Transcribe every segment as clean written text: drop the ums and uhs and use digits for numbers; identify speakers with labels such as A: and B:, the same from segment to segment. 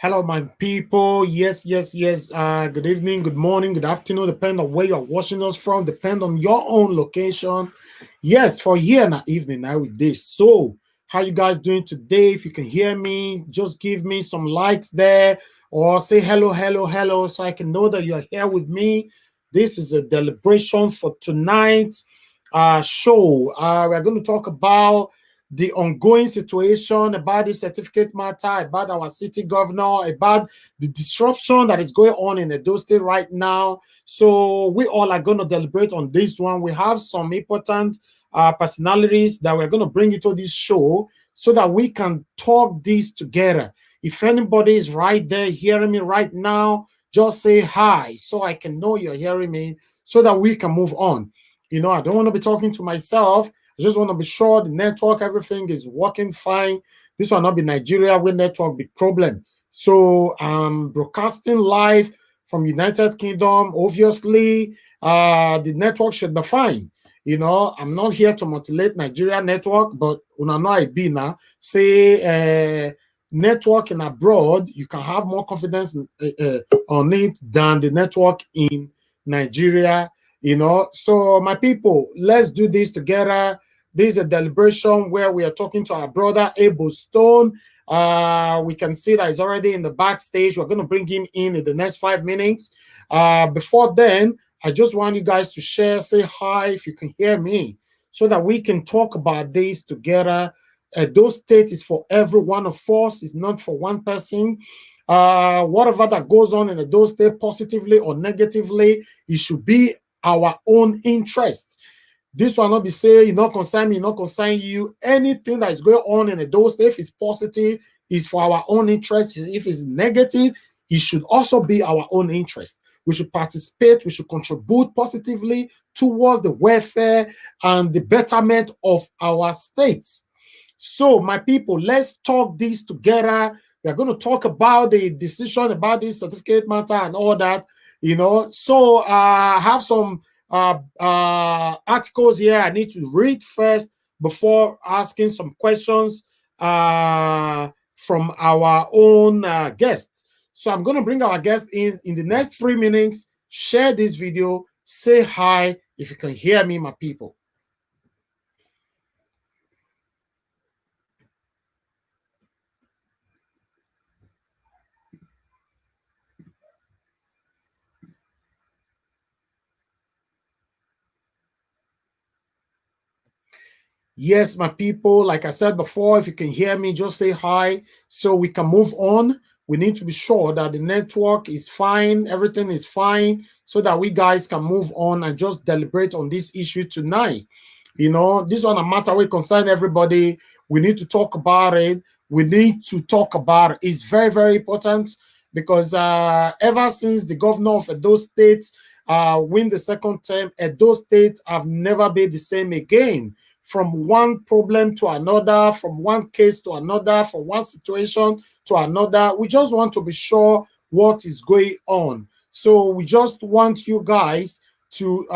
A: Hello, my people. Yes, yes, yes. Good evening, good morning, good afternoon. Depend on where you're watching us from. Depend on your own location. Yes, for here in the evening now with this. So, how you guys doing today? If you can hear me, just give me some likes there or say hello, hello, hello, so I can know that you're here with me. This is a deliberation for tonight's show. We're going to talk about the ongoing situation, about the certificate matter, about our city governor, about the disruption that is going on in Edo State right now. So we all are going to deliberate on this one. We have some important personalities that we're going to bring into this show so that we can talk this together. If anybody is right there hearing me right now, just say hi so I can know you're hearing me so that we can move on. You know, I don't want to be talking to myself. I just want to be sure the network, everything is working fine. This will not be Nigeria where network be problem. So I'm broadcasting live from United Kingdom. Obviously, the network should be fine. You know, I'm not here to mutilate Nigeria network, but una know I be now. Say networking abroad, you can have more confidence on it than the network in Nigeria. You know, so my people, let's do this together. This is a deliberation where we are talking to our brother Abel Stone. We can see that he's already in the backstage. We're going to bring him in the next 5 minutes. Before then, I just want you guys to share, say hi if you can hear me, so that we can talk about this together. Those state is for every one of us, it's not for one person. Whatever that goes on in those state, positively or negatively, it should be our own interest. This will not be saying, you not concern me, not concern you. Anything that is going on in those, if it's positive, is for our own interest. If it's negative, it should also be our own interest. We should participate, we should contribute positively towards the welfare and the betterment of our states. So, my people, let's talk this together. We're going to talk about the decision about this certificate matter and all that. You know, so I have some articles here I need to read first before asking some questions from our own guests. So I'm going to bring our guest in the next 3 minutes. Share this video. Say hi if you can hear me, my people. Yes, my people, like I said before, if you can hear me, just say hi so we can move on. We need to be sure that the network is fine, everything is fine, so that we guys can move on and just deliberate on this issue tonight. You know, this one a matter will concern everybody. We need to talk about it. We need to talk about it. It's very, very important because ever since the governor of Edo State win the second term, Edo State have never been the same again. From one problem to another, from one case to another, from one situation to another. We just want to be sure what is going on. So we just want you guys to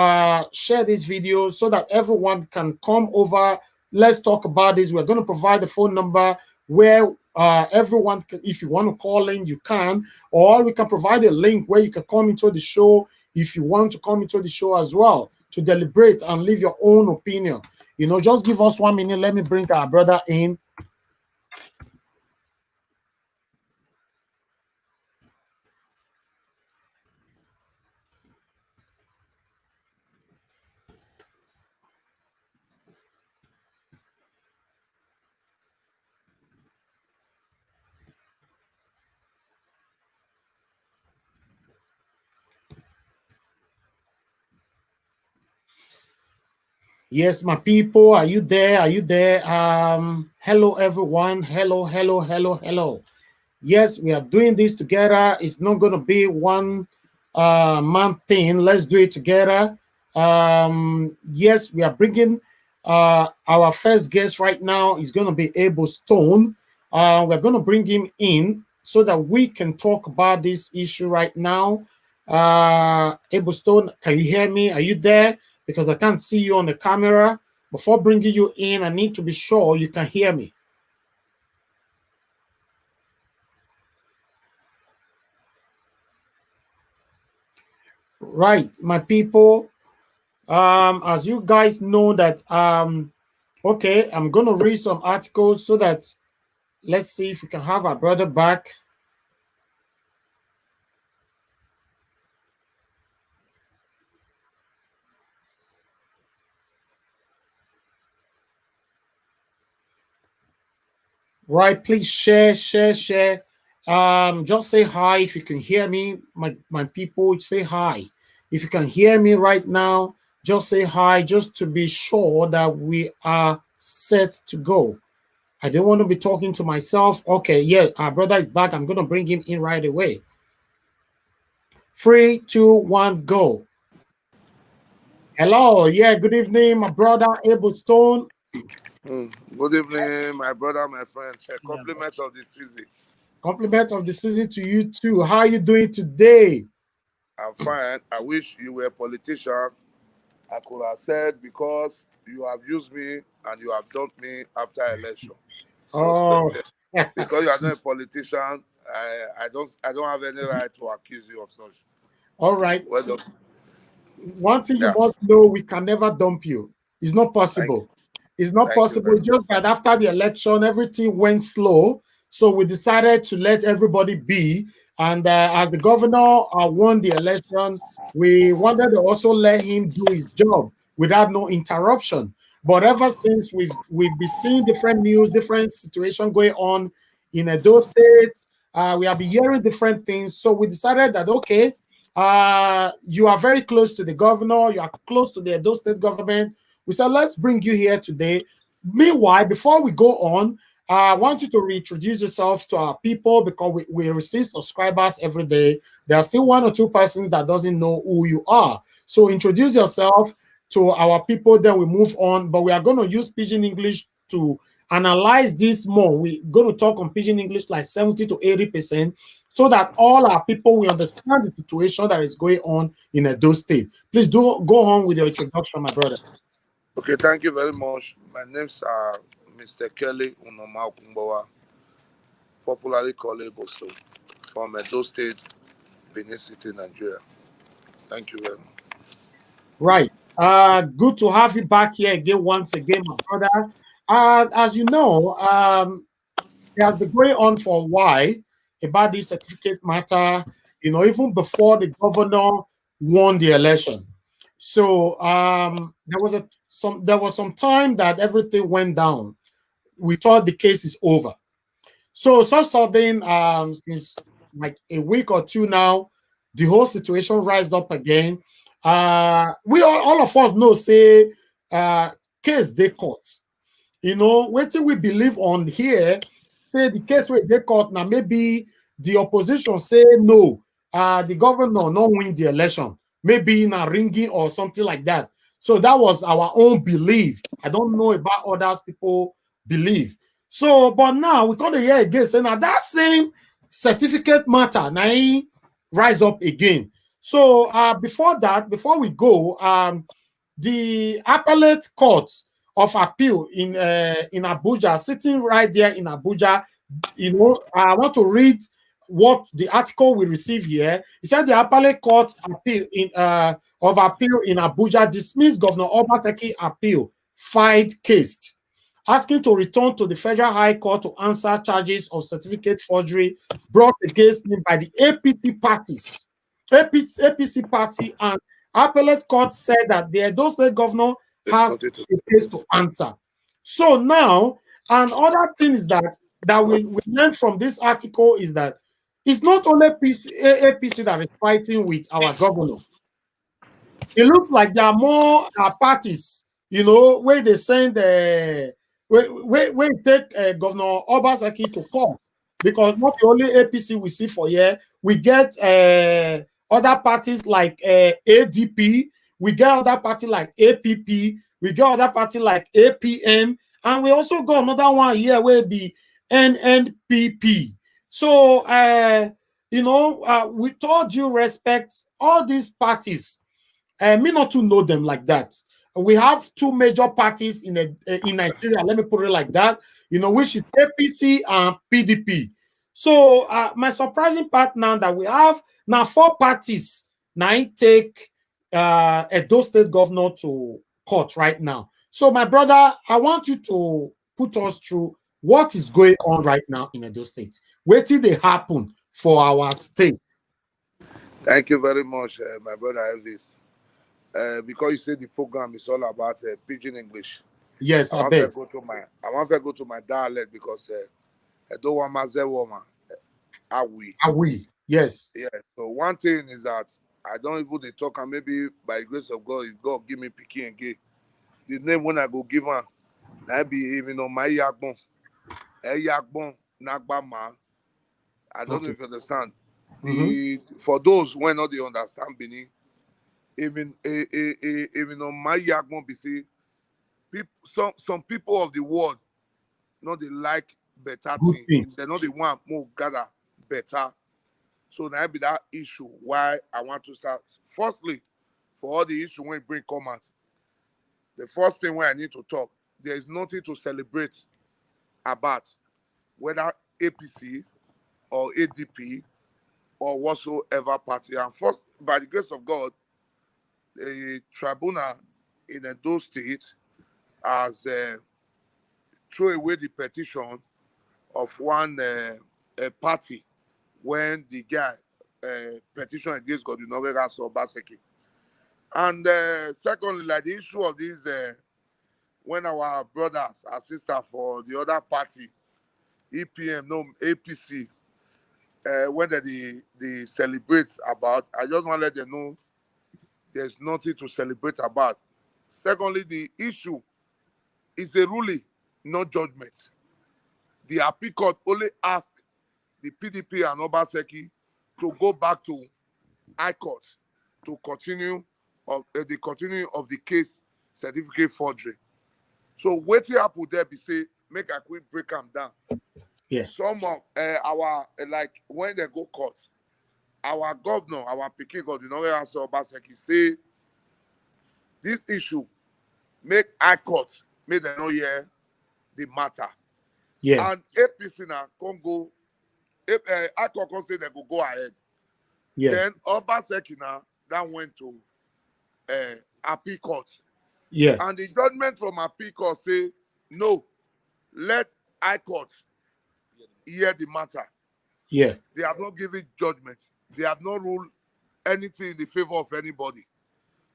A: share this video so that everyone can come over. Let's talk about this. We're going to provide the phone number where everyone can, if you want to call in, you can, or we can provide a link where you can come into the show if you want to come into the show as well to deliberate and leave your own opinion. You know, just give us 1 minute. Let me bring our brother in. Yes, my people, are you there? Are you there? Hello, everyone. Hello, hello, hello, hello. Yes, we are doing this together. It's not going to be one man thing. Let's do it together. Yes, we are bringing our first guest right now. Is going to be Abel Stone. We're going to bring him in so that we can talk about this issue right now. Abel Stone, can you hear me? Are you there? Because I can't see you on the camera. Before bringing you in, I need to be sure you can hear me. Right, my people. As you guys know that okay, I'm gonna read some articles so that let's see if we can have our brother back. Right, please share. Just say hi if you can hear me. My people, say hi. If you can hear me right now, just say hi, just to be sure that we are set to go. I don't want to be talking to myself. Okay, yeah, our brother is back. I'm gonna bring him in right away. 3, 2, 1, go. Hello, yeah, good evening, my brother Abel Stone.
B: Good evening, my brother, my friend. A compliment of the season.
A: Compliment of the season to you too. How are you doing today?
B: I'm fine. I wish you were a politician. I could have said because you have used me and you have dumped me after election. So
A: Oh,
B: because you are not a politician, I don't have any right to accuse you of such.
A: all right.
B: Well done.
A: One thing you
B: Yeah.
A: must know, we can never dump you. It's not
B: Thank
A: possible. It's not
B: thank you
A: possible.
B: very much.
A: Just that after the election, everything went slow. So we decided to let everybody be. And as the governor won the election, we wanted to also let him do his job without no interruption. But ever since we've been seeing different news, different situation going on in those states, we have been hearing different things. So we decided that okay, you are very close to the governor, you are close to the Edo state government. We said, let's bring you here today. Meanwhile, before we go on, I want you to reintroduce yourself to our people because we receive subscribers every day. There are still 1 or 2 persons that doesn't know who you are. So introduce yourself to our people, then we move on. But we are going to use Pidgin English to analyze this more. We're going to talk on Pidgin English like 70 to 80%, so that all our people will understand the situation that is going on in Edo State. Please do go on with your introduction, my brother.
B: Okay, thank you very much. My name's Mr. Kelly Unoma Okumbawa, popularly called Eboso, from Edo State, Benin City, Nigeria. Thank you very much.
A: Right. Good to have you back here again, once again, my brother. As you know, it has been going on for a while about this certificate matter, even before the governor won the election. So there was some time that everything went down. We thought the case is over. So sudden, since like a week or two now, the whole situation rised up again. We all of us know say case they court. What we believe on here, say the case where they court now, maybe the opposition say no, the governor not win the election, maybe in a ringing or something like that. So that was our own belief. I don't know about others people believe. So, but now we come to hear again say now that same certificate matter now rise up again. So before that, before we go, the appellate court of appeal in Abuja, sitting right there in Abuja. I want to read what the article we receive here. It said the appellate court appeal of appeal in Abuja dismissed Governor Obaseki appeal filed case, asking to return to the Federal High Court to answer charges of certificate forgery brought against him by the APC parties. APC party and appellate court said that the Edo State governor has a case to answer. So now, another thing is that we learned from this article is that it's not only APC that is fighting with our governor. It looks like there are more parties, where they send where take Governor Obaseki to court, because not the only APC we see for here, we get other parties like ADP, we get other party like APP, we get other party like APM, and we also got another one here where be NNPP. So with all due respect, all these parties, me not to know them like that. We have 2 major parties in Nigeria. Let me put it like that. Which is APC and PDP. So my surprising part now that we have now 4 parties now I take Edo State governor to court right now. So, my brother, I want you to put us through what is going on right now in Edo State. Wait till they happen for our state.
B: Thank you very much, my brother Elvis. Because you said the program is all about pidgin English.
A: Yes,
B: I
A: I
B: want to
A: bet.
B: go to my dialect because I don't want my woman. Are we?
A: Are we? Yes.
B: Yeah. So one thing is that I don't even dey talk, and maybe by the grace of God, if God give me pikin and gay, the name when I go give her, that be even on my yagbon, nagbama. I don't know
A: Okay.
B: if you understand.
A: Mm-hmm.
B: For those when not they understand Bini, even on my yagbon be say, some people of the world not they like better
A: Good
B: thing.
A: thing.
B: They not they want more gather better. So now be that issue why I want to start. Firstly, for all the issue when it bring come out, the first thing where I need to talk, there is nothing to celebrate about whether APC or ADP or whatsoever party. And first, by the grace of God, the tribunal in Edo State has thrown away the petition of one a party when the guy petition against God, Obaseki. And secondly, like the issue of this, when our brothers and sisters for the other party, EPM, no APC, when they celebrate about, I just want to let them know there's nothing to celebrate about. Secondly, the issue is a ruling, not judgment. The appeal court only asked the PDP and Obaseki to go back to High Court to continue of the continuing of the case certificate forgery. So wetin happen there be say make I quick break am down.
A: Yeah.
B: Some of our like when they go court, our governor, our pikin God, answer Obaseki say this issue make High Court make them know hear the matter.
A: Yeah.
B: And APC now can go, High Court can say they go ahead.
A: Yeah.
B: Then Obaseki now that went to appeal court.
A: Yeah.
B: And the judgment from appeal court say, no, let High Court hear the matter.
A: Yeah.
B: They have not given judgment. They have not ruled anything in the favor of anybody.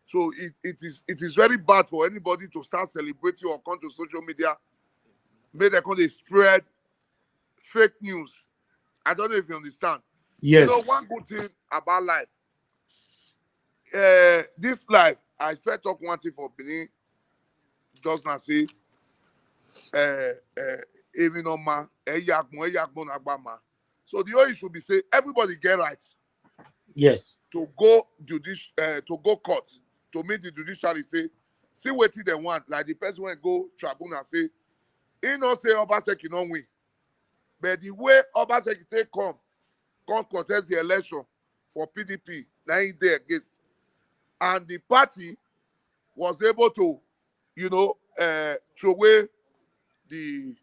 B: So it is very bad for anybody to start celebrating or come to social media, make them come they spread fake news. I don't know if you understand. You know,
A: Yes.
B: one good thing about life, this life, I first talk one thing for Benin, just now say, even on ma, nagbama. So the only should be say everybody get right
A: Yes.
B: to go to go court to meet the judiciary say see what they want. Like the person when go tribunal say he not say Obaseki no win, but the way Obaseki take come contest the election for PDP 9 day against, and the party was able to, throw away the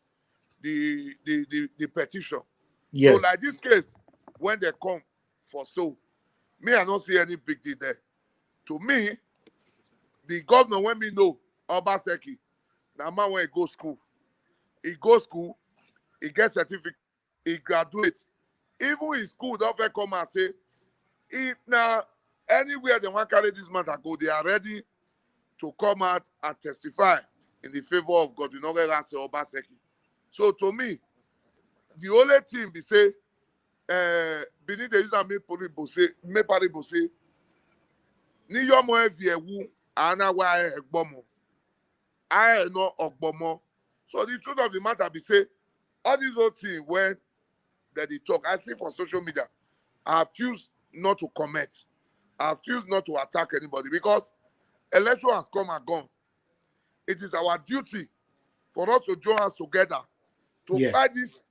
B: the petition. So
A: Yes.
B: like this case, when they come for so, me I don't see any big deal there. To me, the governor when me know Obaseki, now man when he go school, he get certificate, he graduate. Even in school, don't ever come and say, if now anywhere they want to carry this matter go, they are ready to come out and testify in the favor of God. You know, say Obaseki. So to me, the only thing they say, Benin they use a me pari bose, ni yomo evi ewu, ana wa egbomo, I no ogbomo. So the truth of the matter be say, all these old things when they talk, I see for social media, I have choose not to comment. I have choose not to attack anybody because election has come and gone. It is our duty for us to join us together to
A: Yeah.
B: fight this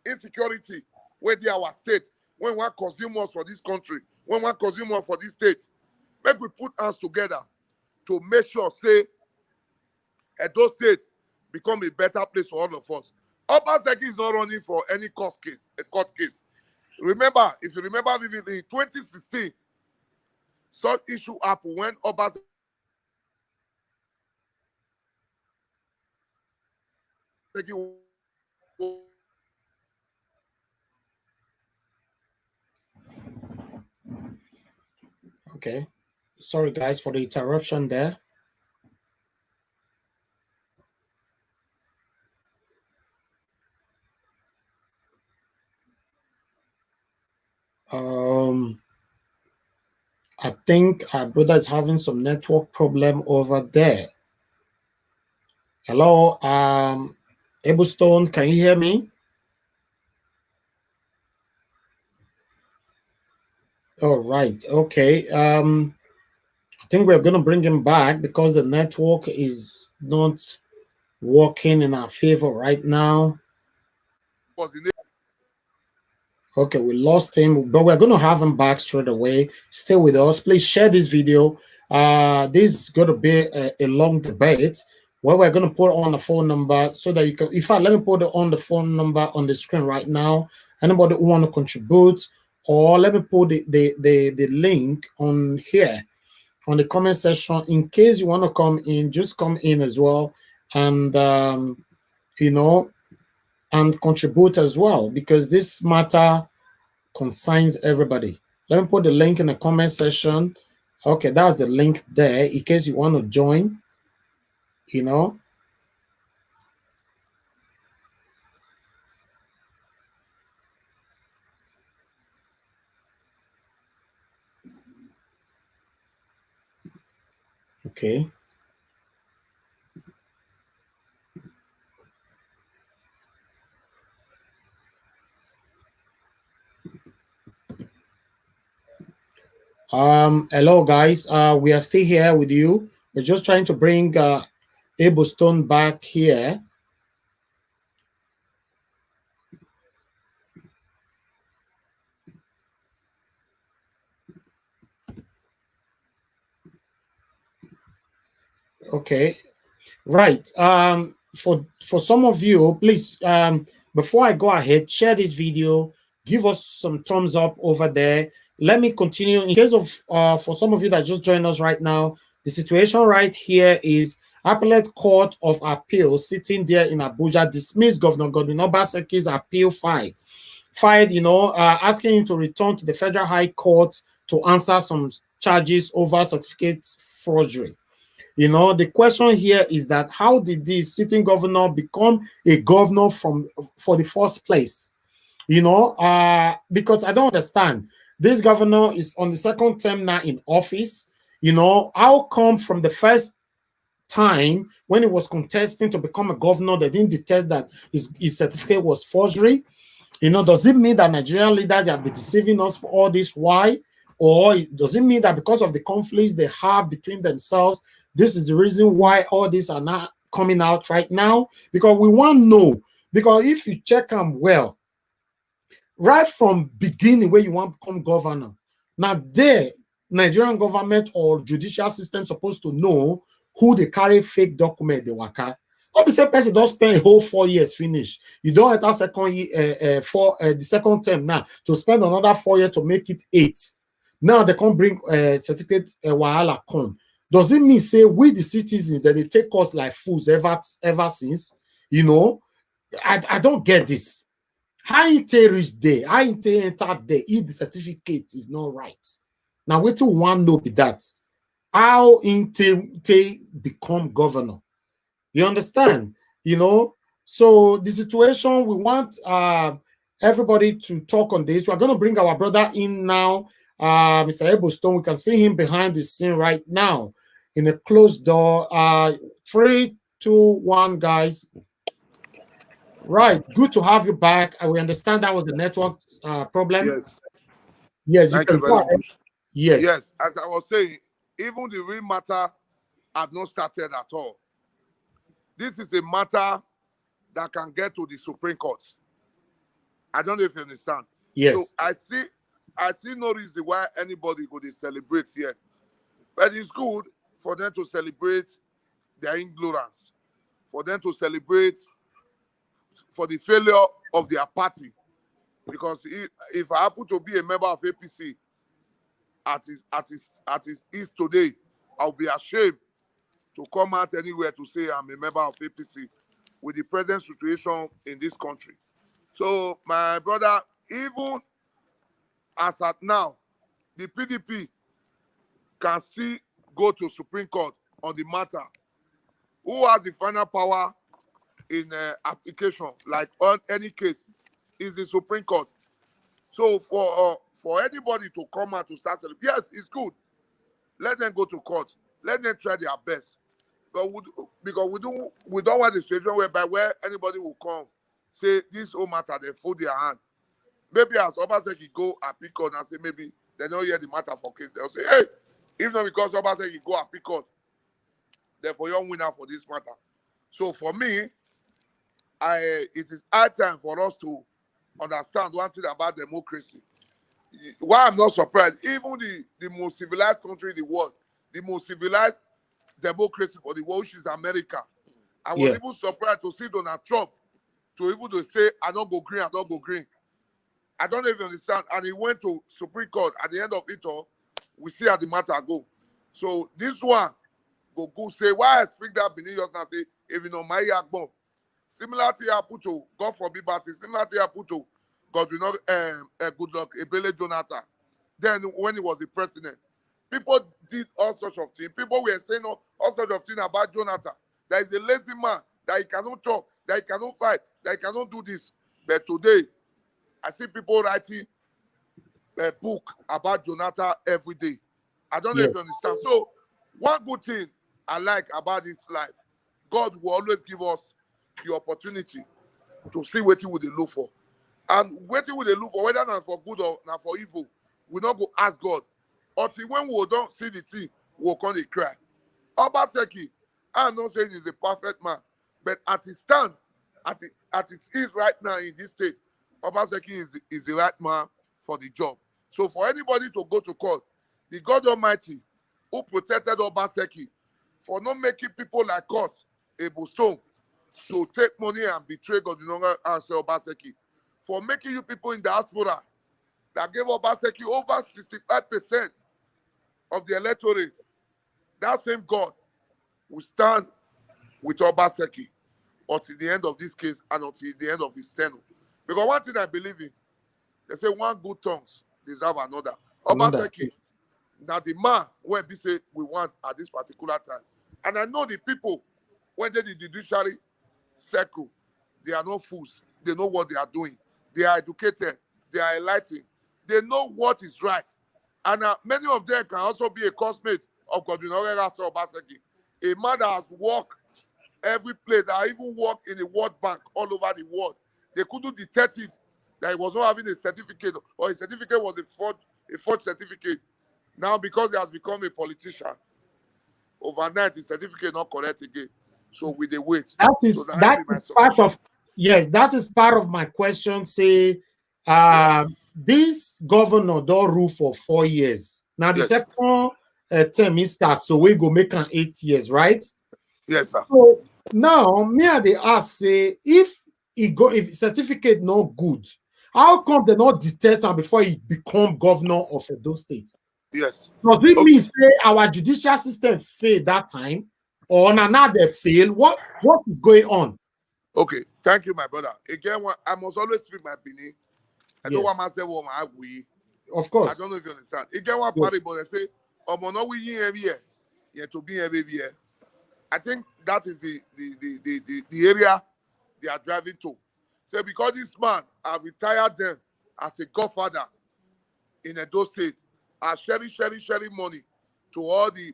B: insecurity within our state. When one consume us for this country, when one consume us for this state, make we put hands together to make sure, say, Edo State become a better place for all of us. Obaseki is not running for any court case. Remember, if you remember vividly, in 2016, such issue happen when Obaseki
A: Okay. Sorry, guys, for the interruption there. I think our brother is having some network problem over there. Hello, Eblestone, can you hear me? All right, okay. I think we're going to bring him back because the network is not working in our favor right now. Okay, we lost him, but we're going to have him back straight away. Stay with us. Please share this video. This is going to be a long debate where we're going to put on the phone number so that you can, in fact, let me put on the phone number on the screen right now. Anybody who want to contribute, or let me put the link on here on the comment section in case you want to come in. Just come in as well, and you know, and contribute as well, because this matter concerns everybody. Let me put the link in the comment section. Okay, that's the link there in case you want to join, you know. Okay. Hello guys, we are still here with you. We're just trying to bring Eblestone back here. Okay, right. For some of you, please, before I go ahead, share this video, give us some thumbs up over there. Let me continue. In case of for some of you that just joined us right now, the situation right here is Appellate Court of Appeal sitting there in Abuja dismissed Governor Godwin Obaseki's appeal filed, asking him to return to the Federal High Court to answer some charges over certificate forgery. You know, the question here is that how did this sitting governor become a governor for the first place? You know, because I don't understand. This governor is on the second term now in office. You know, how come from the first time when he was contesting to become a governor, they didn't detect that his certificate was forgery? You know, does it mean that Nigerian leaders have been deceiving us for all this? Why? Or does it mean that because of the conflicts they have between themselves, this is the reason why all these are not coming out right now? Because we want to know. Because if you check them well, right from beginning where you want to become governor, now the Nigerian government or judicial system supposed to know who they carry fake document they waka. Or the same person don't spend a whole 4 years finish. You don't enter second year for the second term now to spend another 4 years to make it 8. Now they can't bring certificate wahala come. Does it mean say we the citizens that they take us like fools ever since? You know, I don't get this. How inte reach there? How inte enter there if the certificate is not right? Now wait till one know be that. How inte become governor? You understand? You know, so the situation, we want everybody to talk on this. We're going to bring our brother in now, Mr. Eblestone. We can see him behind the scene right now in a closed door. 3, 2, 1, guys. Right, good to have you back. We understand that was the network problem.
B: Yes.
A: Yes,
B: Thank you very much.
A: Yes.
B: Yes, as I was saying, even the real matter have not started at all. This is a matter that can get to the Supreme Court. I don't know if you understand.
A: Yes.
B: So I see no reason why anybody could celebrate here. But it's good for them to celebrate their ignorance, for them to celebrate for the failure of their party. Because if I happen to be a member of APC, at his east today, I'll be ashamed to come out anywhere to say I'm a member of APC with the present situation in this country. So, my brother, even as at now, the PDP can still go to Supreme Court on the matter. Who has the final power in application, like on any case, is the Supreme Court. So for anybody to come out to start selling, yes, it's good. Let them go to court. Let them try their best. But because we don't want a situation where anybody will come say this whole matter, they fold their hand. Maybe as Obaseki go appeal court and say maybe they don't hear the matter for case, they'll say, hey, if not because Obaseki go appeal court, therefore you're winner for this matter. So for me, it is high time for us to understand one thing about democracy. Why I'm not surprised, even the most civilized country in the world, the most civilized democracy for the world, which is America. I was even surprised to see Donald Trump to even to say, I don't go green, I don't go green. I don't even understand. And he went to Supreme Court. At the end of it all, we see how the matter go. So this one, go say, why I speak that Benin just now say, if you know my yakbon. Similar to happened to, God forbid, but similar to happened to God, you know, good luck, Ebele Jonathan. Then when he was the president, people did all sorts of things. People were saying all sorts of things about Jonathan. That he's a lazy man, that he cannot talk, that he cannot fight, that he cannot do this. But today, I see people writing a book about Jonathan every day. I don't know if you understand. So, one good thing I like about this life, God will always give us the opportunity to see what he would look for. And waiting with a look for, whether not for good or not for evil, we not go ask God. Until when we don't see the thing, we'll come and cry. Obaseki, I'm not saying he's a perfect man, but at his stand, at his ease right now in this state, Obaseki is the right man for the job. So for anybody to go to court, the God Almighty who protected Obaseki for not making people like us able to take money and betray God, you know, and say Obaseki, for making you people in diaspora that gave Obaseki over 65% of the electorate, that same God will stand with Obaseki until the end of this case and until the end of his tenure. Because one thing I believe in, they say one good tongues deserve another. Obaseki, now the man when we say we want at this particular time. And I know the people, when they the judiciary circle, they are not fools. They know what they are doing. They are educated. They are enlightened. They know what is right. And many of them can also be a classmate of Godwin Obaseki, a man that has worked every place, that even worked in the World Bank all over the world. They couldn't detect it, that he was not having a certificate, or his certificate was a forged certificate. Now, because he has become a politician, overnight his certificate not correct again. So we they wait.
A: That is part of that is part of my question. Say this governor don't rule for 4 years. Now the second term is start, so we go make an 8 years, right?
B: Yes, sir.
A: So now me and they ask say if certificate not good, how come they not detect him before he become governor of those states?
B: Yes.
A: Does it mean say our judicial system failed that time, or now they fail? What is going on?
B: Okay, thank you, my brother. Again, I must always speak my opinion. I don't want myself or my we.
A: Of course.
B: I don't know if you understand. Again, one parable they say, no we in every year. Yeah, to be every year. I think that is the area they are driving to. So because this man have retired them as a godfather in Edo State, are sharing money to all the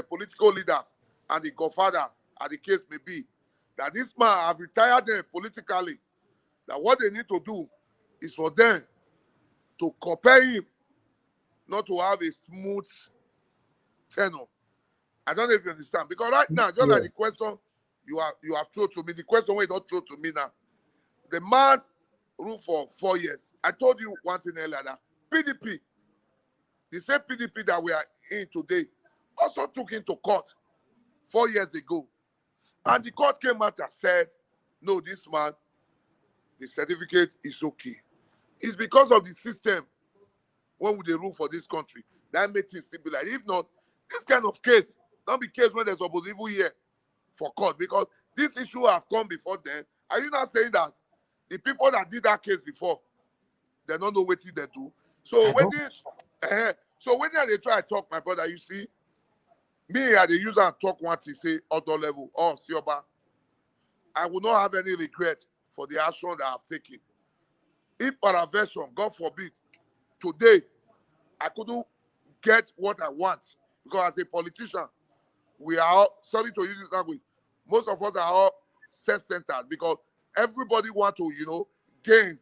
B: political leaders and the godfather, as the case may be, that this man have retired them politically, that what they need to do is for them to compare him not to have a smooth tenure. I don't know if you understand. Because right now, just like the question you have thrown to me, the question where you don't throw to me now, the man ruled for 4 years. I told you one thing earlier that PDP, the same PDP that we are in today, also took him to court 4 years ago. And the court came out and said, no, this man, the certificate is okay. It's because of the system when we rule for this country. That makes it still be like, if not, this kind of case, don't be case when there's opposition here for court, because this issue have come before then. Are you not saying that the people that did that case before, they don't know what they do? So when they try to talk, my brother, you see, me as the user and talk one to say other level, oh, Sioba, I will not have any regret for the action that I've taken. If paraversion, God forbid, today I couldn't get what I want, because as a politician, we are all, sorry to use this language, most of us are all self-centered, because everybody want to, gain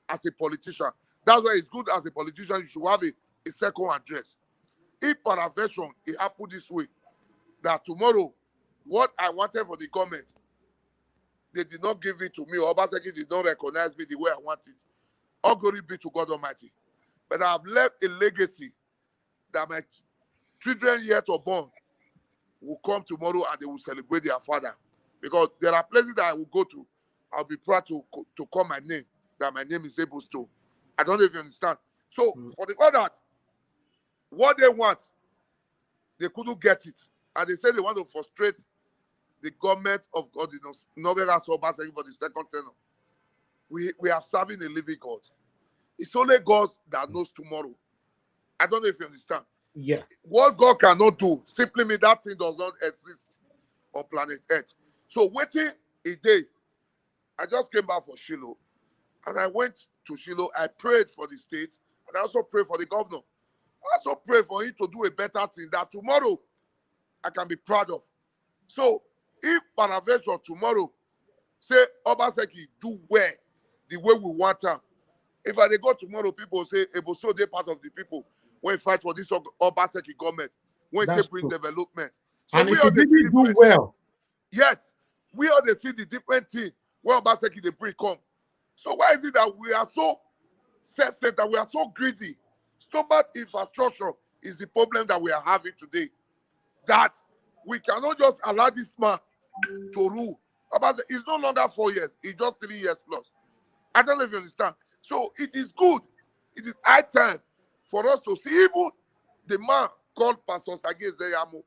B: as a politician. That's why it's good as a politician, you should have a second address. If paraversion, it happened this way, that tomorrow, what I wanted for the government, they did not give it to me, or Obaseki did not recognize me the way I wanted. All glory be to God Almighty. But I have left a legacy that my children yet unborn will come tomorrow and they will celebrate their father. Because there are places that I will go to, I'll be proud to call my name, that my name is able to. I don't know if you understand. So for the fact that what they want, they couldn't get it. And they say they want to frustrate the government of God, Northern Obaseki for the second tenure. We are serving a living God. It's only God that knows tomorrow. I don't know if you understand.
A: Yeah.
B: What God cannot do simply means that thing does not exist on planet Earth. So waiting a day, I just came back for Shiloh, and I went to Shiloh. I prayed for the state, and I also prayed for the governor. I also prayed for him to do a better thing that tomorrow I can be proud of. So if paraventure tomorrow say Obaseki do well the way we want him, if I go tomorrow, people say Eboso they part of the people when fight for this Obaseki government, when they bring development. So
A: and
B: we
A: if you didn't do well,
B: yes, we all they see the different thing where Obaseki they bring come. So why is it that we are so self-centered, we are so greedy? Stomach infrastructure is the problem that we are having today. That we cannot just allow this man to rule. It's no longer 4 years, it's just 3 years plus. I don't know if you understand. So it is good. It is high time for us to see even the man called Pastor Sage Zeyamo.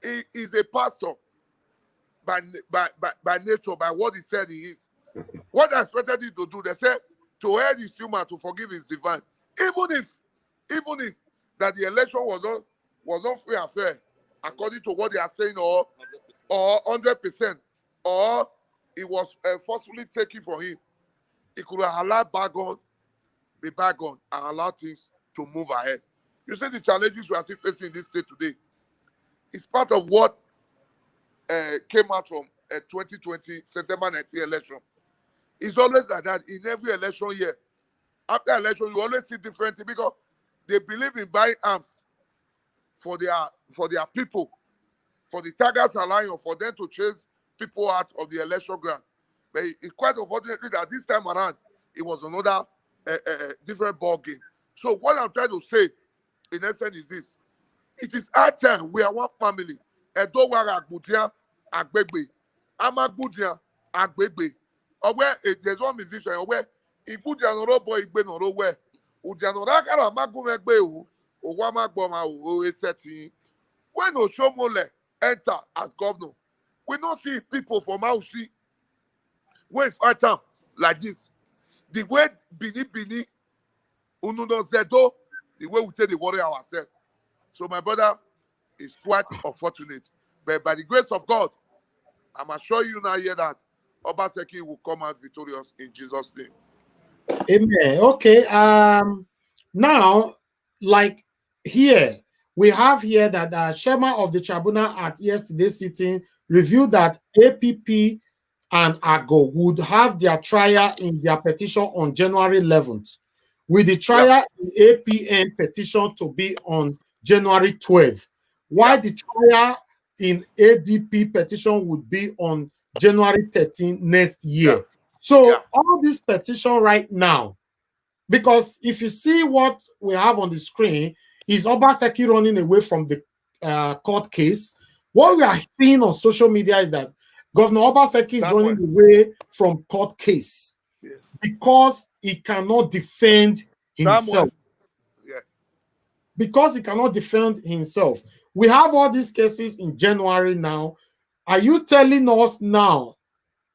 B: He is a pastor by nature, by what he said he is. What I expected him to do, they said, to err is human, to forgive is divine. Even if that the election was not free and fair, according to what they are saying, or 100%, or it was forcefully taken from him, he could have allowed be bygone, and allow things to move ahead. You see the challenges we are still facing in this state today. It's part of what came out from 2020 September 19 election. It's always like that in every election year. After election, you always see different things, because they believe in buying arms for their people, for the Tigers Alliance, for them to chase people out of the election ground. But it's quite unfortunately that this time around, it was another different ball game. So what I'm trying to say, in essence, is this. It is our time. We are one family. Edowara Agbudia Agbegbe. Amagbudia Agbegbe. There's one musician where Igbudia no boy Igbe no where Udianora Kara Magumegbe Owamagboma Oeseti. When Oshomole enter as governor, we don't see people from Aushi when fight time like this. The way Bini Ununo Zedo, the way we take the worry ourselves. So my brother is quite unfortunate. But by the grace of God, I'm assuring you now here that Obaseki will come out victorious in Jesus' name.
A: Amen. Okay. Now, like here, we have here that the chairman of the tribunal at yesterday's sitting reviewed that APP and AGO would have their trial in their petition on January 11th, with the trial in APN petition to be on January 12th, while the trial in ADP petition would be on January 13th next year. So all this petition right now, because if you see what we have on the screen, is Obaseki running away from the court case. What we are seeing on social media is that Governor Obaseki is running away from court case because he cannot defend himself. because he cannot defend himself. We have all these cases in January now. Are you telling us now,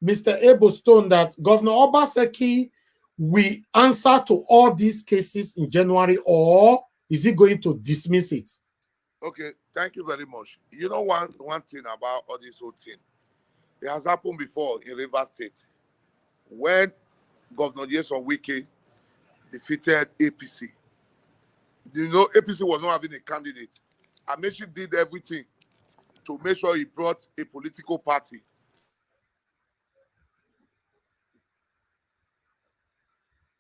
A: Mr. Abelstone, that Governor Obaseki will answer to all these cases in January, or is he going to dismiss it?
B: Okay, thank you very much. You know one thing about all this whole thing. It has happened before in Rivers State when Governor Jason Wike defeated APC. You know, APC was not having a candidate. Amaechi did everything to make sure he brought a political party.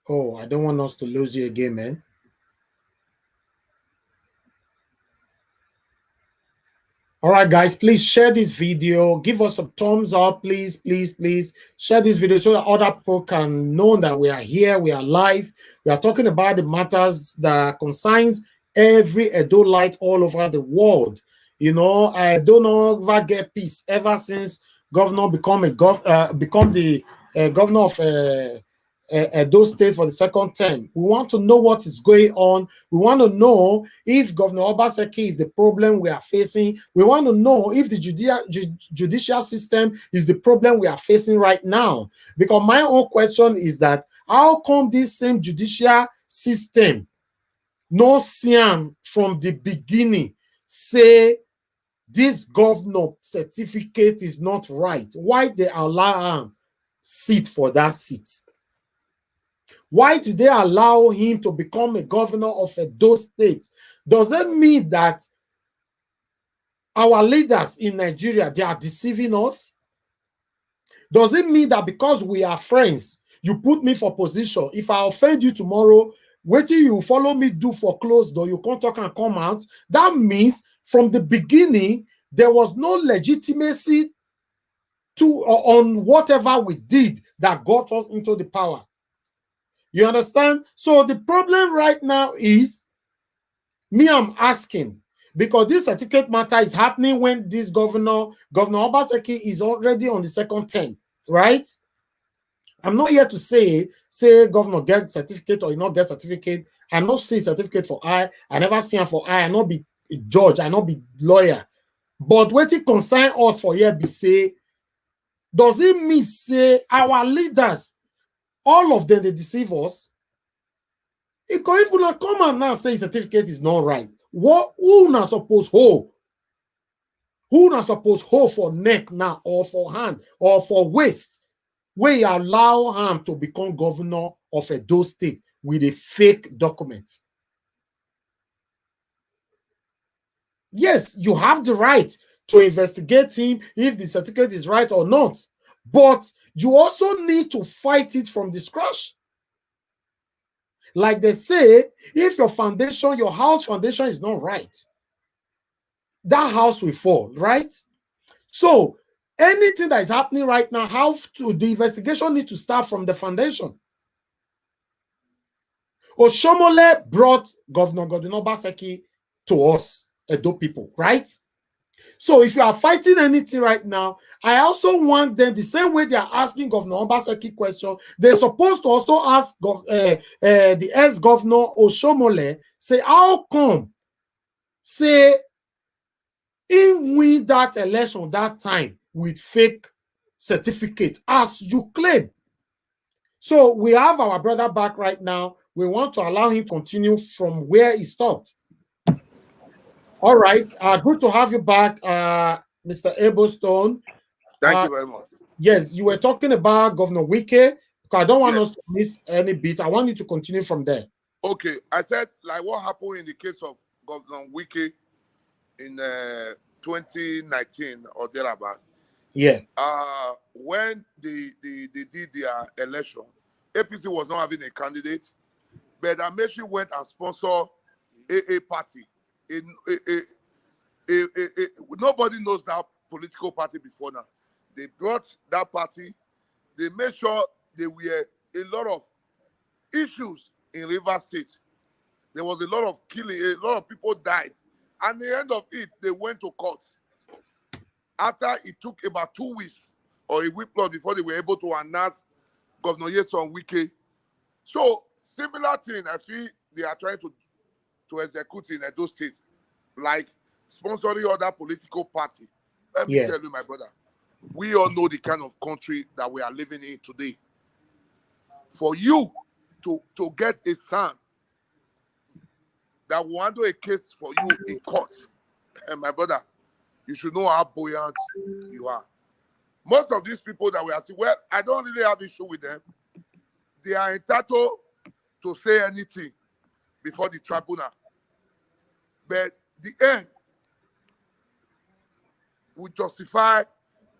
A: Oh, I don't want us to lose you again, man. All right, guys, please share this video. Give us a thumbs up, please, please, please. Share this video so that other people can know that we are here, we are live. We are talking about the matters that concerns every Edolite all over the world. You know, I don't ever get peace ever since governor become the governor of Edo State for the second term. We want to know what is going on. We want to know if Governor Obaseki is the problem we are facing. We want to know if the judicial system is the problem we are facing right now. Because my own question is that how come this same judicial system no see from the beginning say this governor certificate is not right? Why they allow him sit for that seat? Why do they allow him to become a governor of Edo State? Does it mean that our leaders in Nigeria, they are deceiving us? Does it mean that because we are friends, you put me for position? If I offend you tomorrow, wait till you follow me do for closed door, you can't talk and come out. That means from the beginning, there was no legitimacy on whatever we did that got us into the power. You understand? So the problem right now is, I'm asking, because this certificate matter is happening when this Governor Obaseki is already on the second term, right? I'm not here to say governor get certificate or not get certificate. I not see certificate for I never see him for I not be a judge, I not be lawyer. But what it concern us for here be say, does it mean say our leaders, all of them, they deceive us? If you not come and now say certificate is not right, who not suppose hold? Who not suppose hold for neck now, or for hand, or for waist, where you allow him to become governor of Edo State with a fake document? Yes, you have the right to investigate him if the certificate is right or not, but you also need to fight it from the scratch. Like they say, if your foundation, your house foundation is not right, that house will fall, right? So anything that is happening right now, the investigation needs to start from the foundation. Oshomole brought Governor Obaseki to us, Edo people, right? So if you are fighting anything right now, I also want them, the same way they are asking Governor Obaseki question, they're supposed to also ask the ex-governor Oshomole, say, how come, say, he win that election that time with fake certificate, as you claim? So we have our brother back right now. We want to allow him to continue from where he stopped. All right. Good to have you back, Mr. Abelstone.
B: Thank you very much.
A: Yes, you were talking about Governor Wike. I don't want us to miss any bit. I want you to continue from there.
B: Okay. I said, like what happened in the case of Governor Wike in 2019 or thereabout.
A: Yeah.
B: When they did their election, APC was not having a candidate, but Amaechi went and sponsored a party. Nobody knows that political party before now. They brought that party. They made sure there were a lot of issues in Rivers State. There was a lot of killing. A lot of people died. And at the end of it, they went to court. After it took about 2 weeks or a week plus before they were able to announce Governor Nyesom Wike. So, similar thing, I feel they are trying to to execute in Edo State, like sponsoring other political party. Let me tell you, my brother, we all know the kind of country that we are living in today. For you to get a son that will handle a case for you in court, and my brother, you should know how buoyant you are. Most of these people that we are seeing, well, I don't really have issue with them. They are entitled to say anything before the tribunal. But the end will justify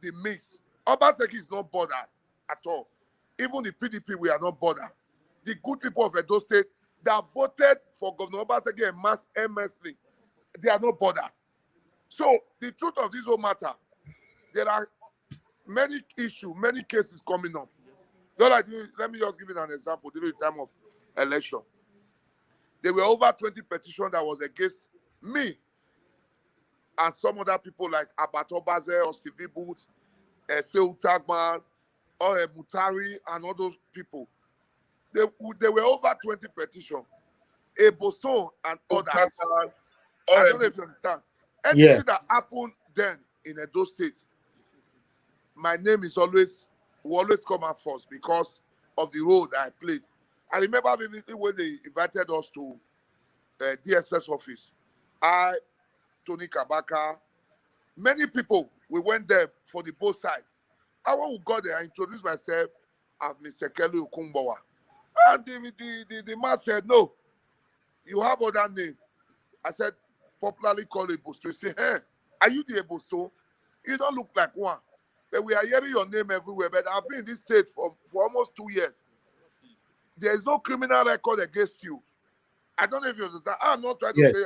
B: the miss. Obaseki is not bothered at all. Even the PDP, we are not bothered. The good people of Edo State that voted for Governor Obaseki and mass earnestly, they are not bothered. So the truth of this whole matter, there are many issues, many cases coming up. Let me just give you an example. During the time of election, there were over 20 petitions that was against me and some other people like Abato Baze or Sivi Boot, Seu Tagman, or Mutari, and all those people. There were over 20 petitions. Eboson and others. I don't know if you understand. Anything that happened then in Edo State, my name is will always come out first because of the role that I played. I remember vividly when they invited us to DSS office. I, Tony Kabaka, many people, we went there for the both sides. I when we got there, I introduced myself as Mr. Kelly Okumbawa. And the man said, no, you have other name. I said, popularly called Ebosto. He said, hey, are you the Ebosto? You don't look like one. But we are hearing your name everywhere. But I've been in this state for almost 2 years. There is no criminal record against you. I don't know if you understand. I'm not trying to say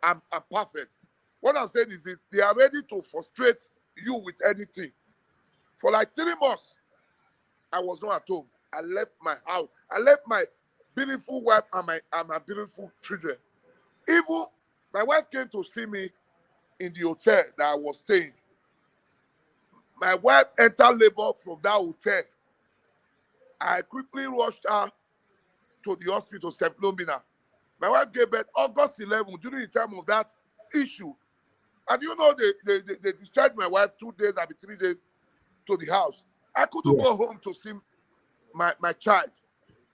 B: I'm perfect. What I'm saying is this: they are ready to frustrate you with anything. For like 3 months, I was not at home. I left my house. I left my beautiful wife and my beautiful children. Even my wife came to see me in the hotel that I was staying. My wife entered labor from that hotel. I quickly rushed her to the hospital, St. Lomina. My wife gave birth August 11 during the time of that issue. And you know, they discharged my wife 2 days, maybe 3 days to the house. I couldn't go home to see my child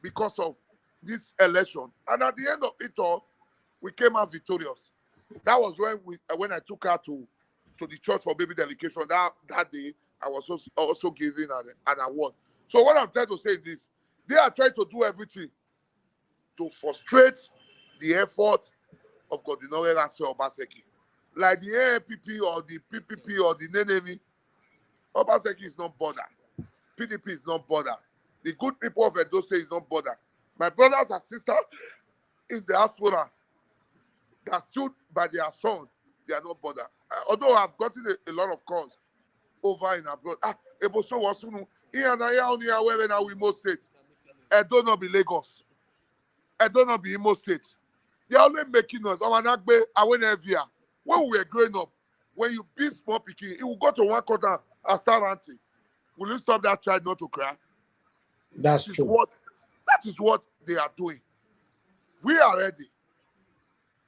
B: because of this election. And at the end of it all, we came out victorious. That was when I took her to the church for baby dedication. That day, I was also given an award. So what I'm trying to say is this: they are trying to do everything to frustrate the effort of Godwin Obaseki. Like the ANPP or the PPP or the NAIJA, Obaseki is not bothered. PDP is not bothered. The good people of Edo State is not bothered. My brothers and sisters in the diaspora that stood by their son, they are not bothered. Although I've gotten a lot of calls over in abroad. Eboso wasunu. Iyanaya only aware now Imo State. Edo not be Lagos. Edo not be Imo State. They are only making us. When we were growing up, when you beat small picking, it will go to one corner and start ranting. Will you stop that child not to cry?
A: That's true.
B: That is what they are doing. We are ready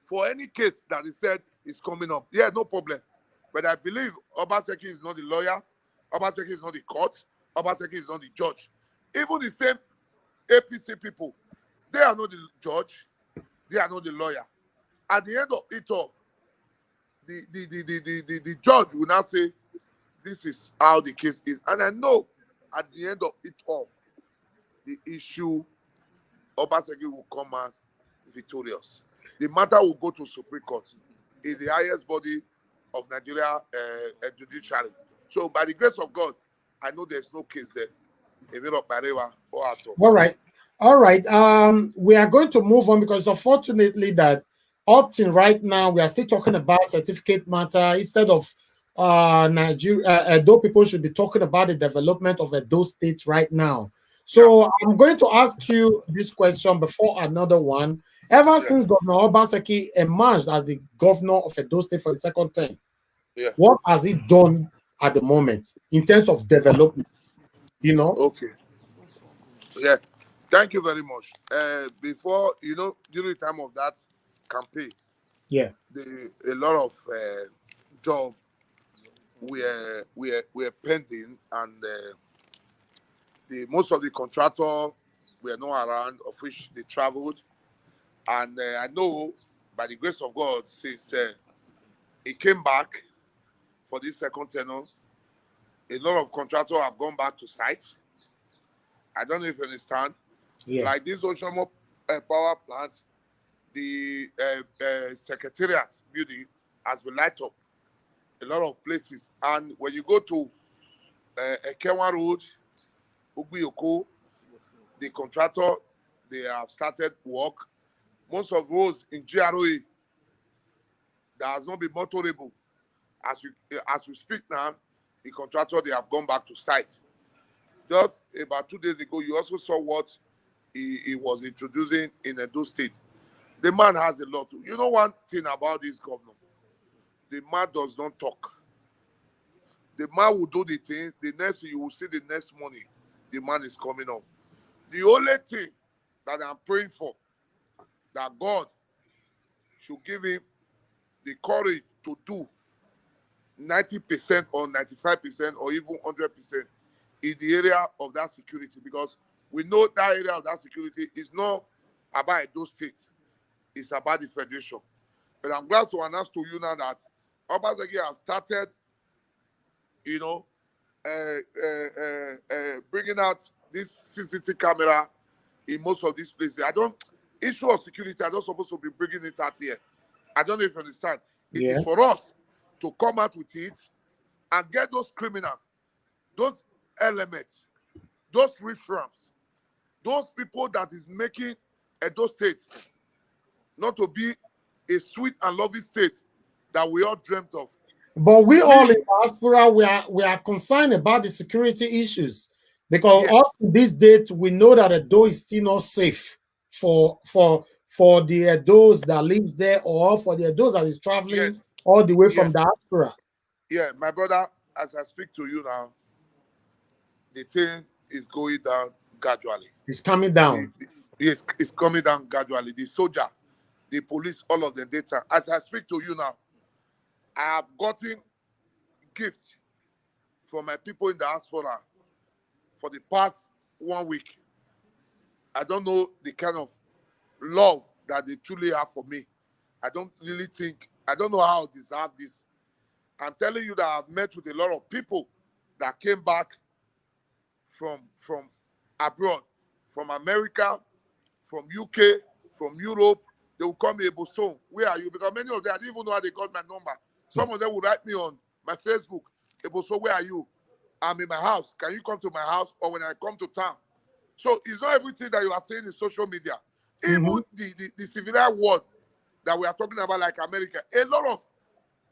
B: for any case that is said is coming up. Yeah, no problem. But I believe Obaseki is not the lawyer. Obaseki is not the court. Obaseki is not the judge. Even the same APC people, they are not the judge. They are not the lawyer. At the end of it all, the judge will now say, this is how the case is. And I know at the end of it all, the issue, Obaseki will come out victorious. The matter will go to Supreme Court. It's the highest body of Nigeria Judicial. So by the grace of God, I know there's no case there.
A: All right. We are going to move on because unfortunately that often right now we are still talking about certificate matter instead of Nigeria. Edo people should be talking about the development of Edo State right now. So I'm going to ask you this question before another one. Ever since Governor Obaseki emerged as the governor of Edo State for the second term, what has he done at the moment in terms of development? You know?
B: Okay. Yeah. Thank you very much. Before, during the time of that campaign,
A: Yeah.
B: a lot of jobs were pending, and most of the contractors were not around, of which they traveled. And I know, by the grace of God, since he came back for this second tenure, a lot of contractors have gone back to site. I don't know if you understand.
A: Yeah.
B: Like this Ocean power plant, the secretariat building has been light up a lot of places. And when you go to Ekewa Road, Ugbiyoko, the contractor, they have started work. Most of those in GROA that has not been motorable. As we speak now, the contractor, they have gone back to site. Just about 2 days ago, you also saw what he was introducing in Edo State. The man has a lot. You know one thing about this governor? The man does not talk. The man will do the thing. The next you will see the next morning, the man is coming up. The only thing that I'm praying for, that God should give him the courage to do 90% or 95% or even 100% in the area of that security, because we know that area of that security is not about those states, it's about the federation. But I'm glad to announce to you now that Obaseki have started, you know, bringing out this CCTV camera in most of these places. Issue of security, I don't supposed to be bringing it out here. I don't know if you understand. It
A: Yeah.
B: is for us to come out with it and get those criminals, those elements, those riffraffs, those people that is making Edo State not to be a sweet and lovely state that we all dreamt of.
A: But we all in
B: We,
A: diaspora, we are concerned about the security issues, because
B: yes,
A: up to this date we know that Edo is still not safe for the Edos that live there, or for the Edos that is
B: yes,
A: traveling all the way
B: yeah,
A: from diaspora.
B: yeah. My brother, as I speak to you now, the thing is going down gradually.
A: It's coming down.
B: Yes, it's coming down gradually. The soldier, the police, all of them data. As I speak to you now, I have gotten gifts from my people in the diaspora for the past 1 week. I don't know the kind of love that they truly have for me. I don't know how I deserve this. I'm telling you that I've met with a lot of people that came back from abroad, from America, from UK, from Europe. They will call me, Eboso, where are you? Because many of them, I didn't even know how they got my number. Some of them would write me on my Facebook, Eboso, where are you? I'm in my house. Can you come to my house? Or when I come to town? So it's not everything that you are saying in social media. Even the civilian world that we are talking about, like America, a lot of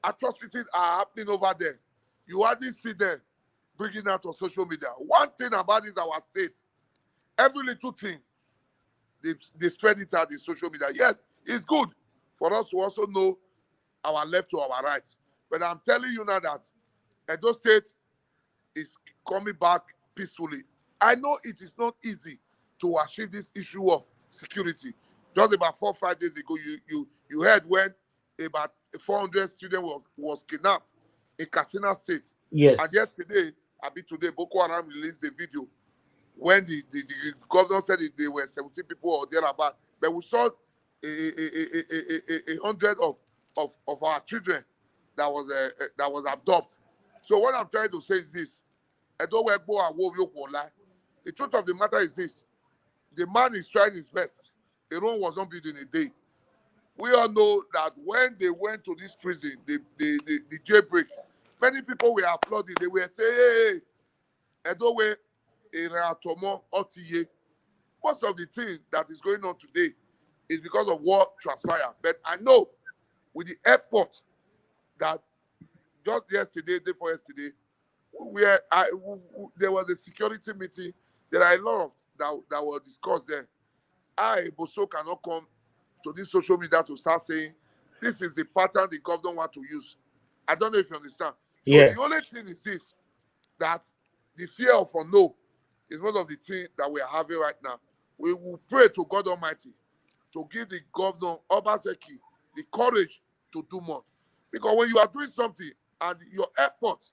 B: atrocities are happening over there. You hardly see them bringing out on social media. One thing about this our state, every little thing, they spread it out in social media. Yes, it's good for us to also know our left to our right. But I'm telling you now that Edo State is coming back peacefully. I know it is not easy to achieve this issue of security. Just about 4 or 5 days ago, you heard when about 400 students was kidnapped in Katsina State. And
A: Yes.
B: yesterday, today, Boko Haram released a video when the governor said there were 17 people or thereabout. But we saw a hundred of our children that was abducted. So what I'm trying to say is this. The truth of the matter is this. The man is trying his best. The Rome was not built in a day. We all know that when they went to this prison, the jailbreak, many people were applauding. They were saying, hey, Edowe, Tomo, Otiye. Most of the things that is going on today is because of what transpired. But I know with the effort that just yesterday, day before yesterday, there was a security meeting. There are a lot of that were discussed there. Boso cannot come to this social media to start saying this is the pattern the government want to use. I don't know if you understand. So
A: Yeah.
B: the only thing is this, that the fear of unknown is one of the things that we are having right now. We will pray to God Almighty to give the governor Obaseki the courage to do more. Because when you are doing something and your effort,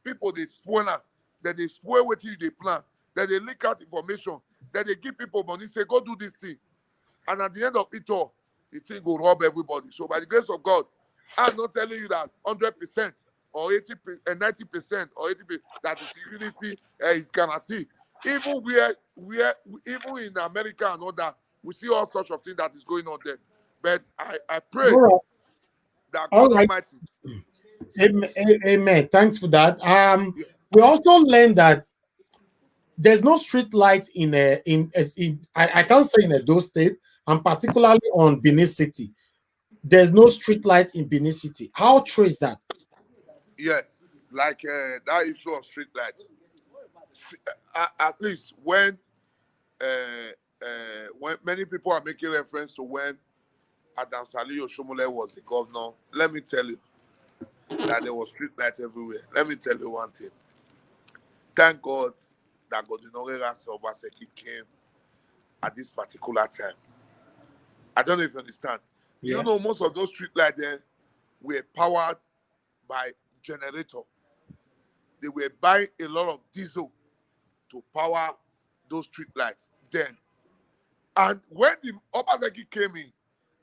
B: people they spoil am, that they spoil what they plan, that they leak out information, that they give people money, say go do this thing, and at the end of it all, the thing will rob everybody. So by the grace of God, I'm not telling you that 100% or 90% or 80% that the security is guaranteed. Even even in America and all that, we see all sorts of things that is going on there. But I pray
A: All right.
B: that
A: All
B: God
A: right.
B: Almighty.
A: Amen. Amen. Thanks for that.
B: Yeah,
A: We also learned that there's no street light I can't say in Edo State, and particularly on Benin City. There's no street light in Benin City. How true is that?
B: yeah, like that issue of street lights. At least when many people are making reference to when Adam Saliu Oshomole was the governor, let me tell you that there was street light everywhere. Let me tell you one thing. Thank God that Godinore Obaseki came at this particular time. I don't know if you understand. Do you
A: Yeah.
B: know most of those street lights there were powered by generator? They were buying a lot of diesel to power those street lights then. And when the Obaseki came in,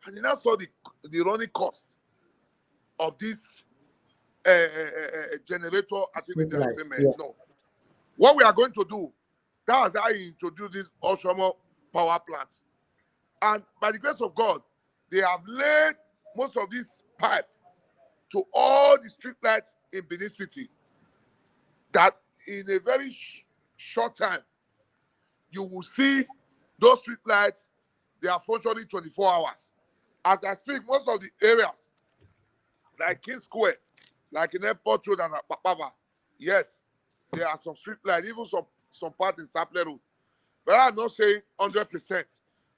B: and he now saw the running cost of this generator activity, I
A: Street light.
B: say, man,
A: Yeah.
B: no. What we are going to do, that's how he introduced this Oshomo power plant. And by the grace of God, they have laid most of this pipe to all the street lights in Benin City, that in a very short time, you will see those street lights, they are functioning 24 hours. As I speak, most of the areas, like King Square, like in Airport Road and Papa, yes, there are some street lights, even some part in Sapler Road. But I'm not saying 100%.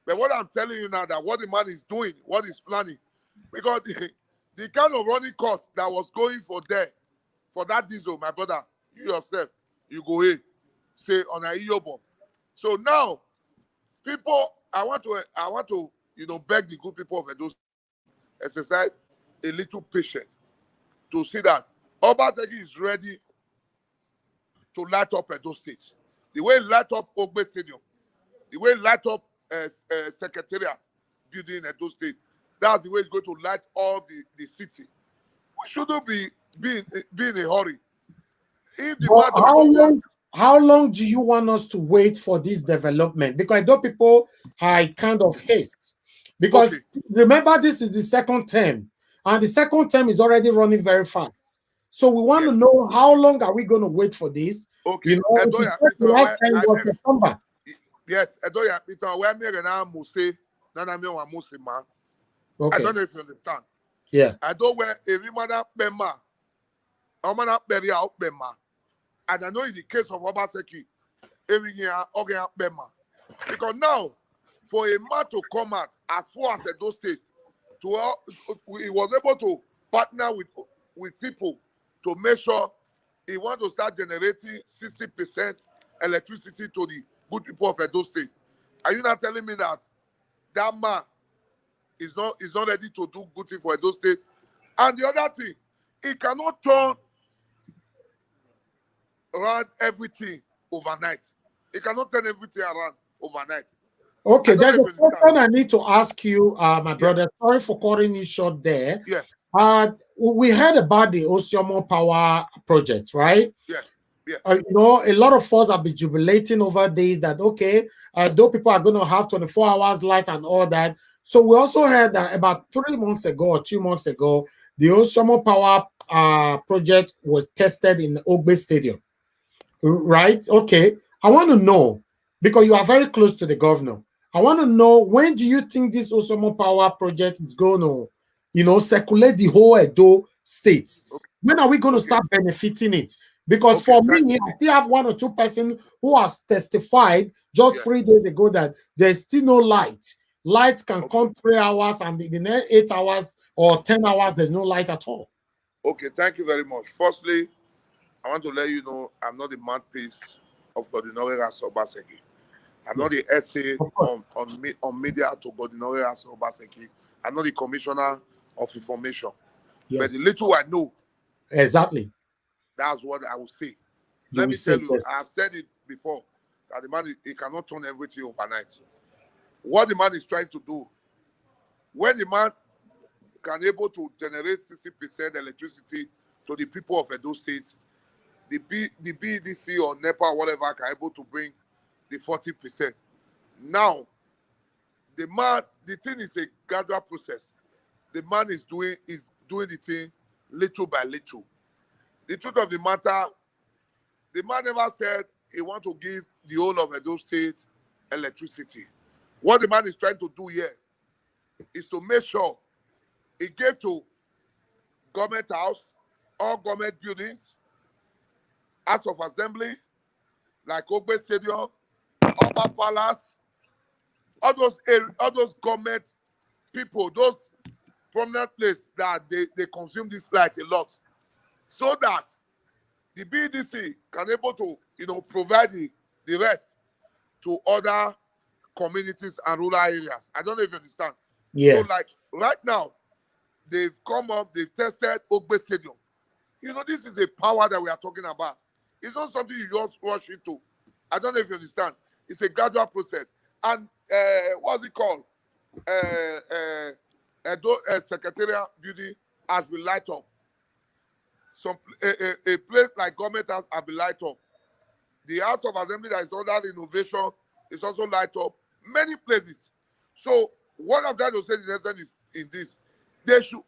B: But what I'm telling you now, that what the man is doing, what he's planning, because the kind of running cost that was going for that diesel, my brother, you yourself, you go in, say on a Iyobo. So now, people, I want to, beg the good people of Edo exercise a little patience to see that Obaseki is ready to light up Edo State. The way he light up Ogbe Stadium, the way he light up Secretariat building in Edo State, that's the way he's going to light all the city. We shouldn't be in a hurry. If the
A: But
B: man does not want,
A: how long do you want us to wait for this development? Because I know people are kind of haste. Because
B: okay,
A: remember, this is the second term, and the second term is already running very fast. So we want to
B: yes,
A: know how long are we going to wait for this?
B: okay.
A: You know, if you
B: Edoya,
A: check the last time was September.
B: yes, Edoya, where me na Muse, Nana me wa Muse ma. I
A: Okay.
B: don't know if you understand.
A: Yeah.
B: I don't wear every man Bema, a man Beria out Bema. And I know in the case of Obaseki, every year, okay, Bema. Because now, for a man to come out as far as Edo State, he was able to partner with people to make sure he want to start generating 60% electricity to the good people of Edo State. Are you not telling me that that man is not ready to do good thing for Edo State? And the other thing, he cannot turn around everything overnight. He cannot turn everything around overnight.
A: Okay,
B: I don't
A: there's
B: know if
A: a
B: you understand.
A: question I need to ask you, my
B: Yeah,
A: brother. Sorry for cutting you short there.
B: yeah,
A: We heard about the Osiomo Power project, right?
B: yeah, yeah.
A: A lot of us have been jubilating over days that, okay, though people are going to have 24 hours light and all that. So we also heard that about 3 months ago or 2 months ago, the Osiomo Power project was tested in the Ogbe Stadium, right? Okay, I want to know, because you are very close to the governor, I want to know, when do you think this Osiomo Power project is going to, circulate the whole Edo state?
B: Okay,
A: When are we going to
B: okay,
A: start benefiting it? Because
B: okay.
A: for me, I still have 1 or 2 persons who have testified just
B: Yeah,
A: 3 days ago that there's still no light. Light can
B: okay,
A: come 3 hours, and in the next 8 hours or 10 hours, there's no light at all.
B: okay. Thank you very much. Firstly, I want to let you know I'm not the mouthpiece of Godinore Obaseki. I'm
A: Yeah,
B: not the essay
A: of course.
B: on media to Godinore Obaseki. I'm not the commissioner of information.
A: Yes.
B: But the little I know,
A: exactly,
B: that's what I will say.
A: you
B: Let
A: will
B: me
A: say
B: tell you,
A: yes.
B: I have said it before, that the man, he cannot turn everything overnight. What the man is trying to do, when the man can able to generate 60% electricity to the people of Edo State, the BEDC or NEPA or whatever can able to bring the 40%. Now, the thing is a gradual process. The man is doing the thing little by little. The truth of the matter, the man never said he want to give the whole of Edo State electricity. What the man is trying to do here is to make sure he gave to government house, all government buildings, House of Assembly, like Ogbe Stadium, Upper Palace, all those government people, those prominent places that they consume this light a lot, so that the BDC can able to provide the rest to other communities and rural areas. I don't know if you understand.
A: Yeah.
B: So like right now, they've come up, they've tested Ogbe Stadium. This is a power that we are talking about. It's not something you just rush into. I don't know if you understand. It's a gradual process. And what's it called? Secretariat building has been light up. A place like government house has been light up. The House of Assembly that is under renovation is also light up. Many places. So what I'm trying to say is in this, they should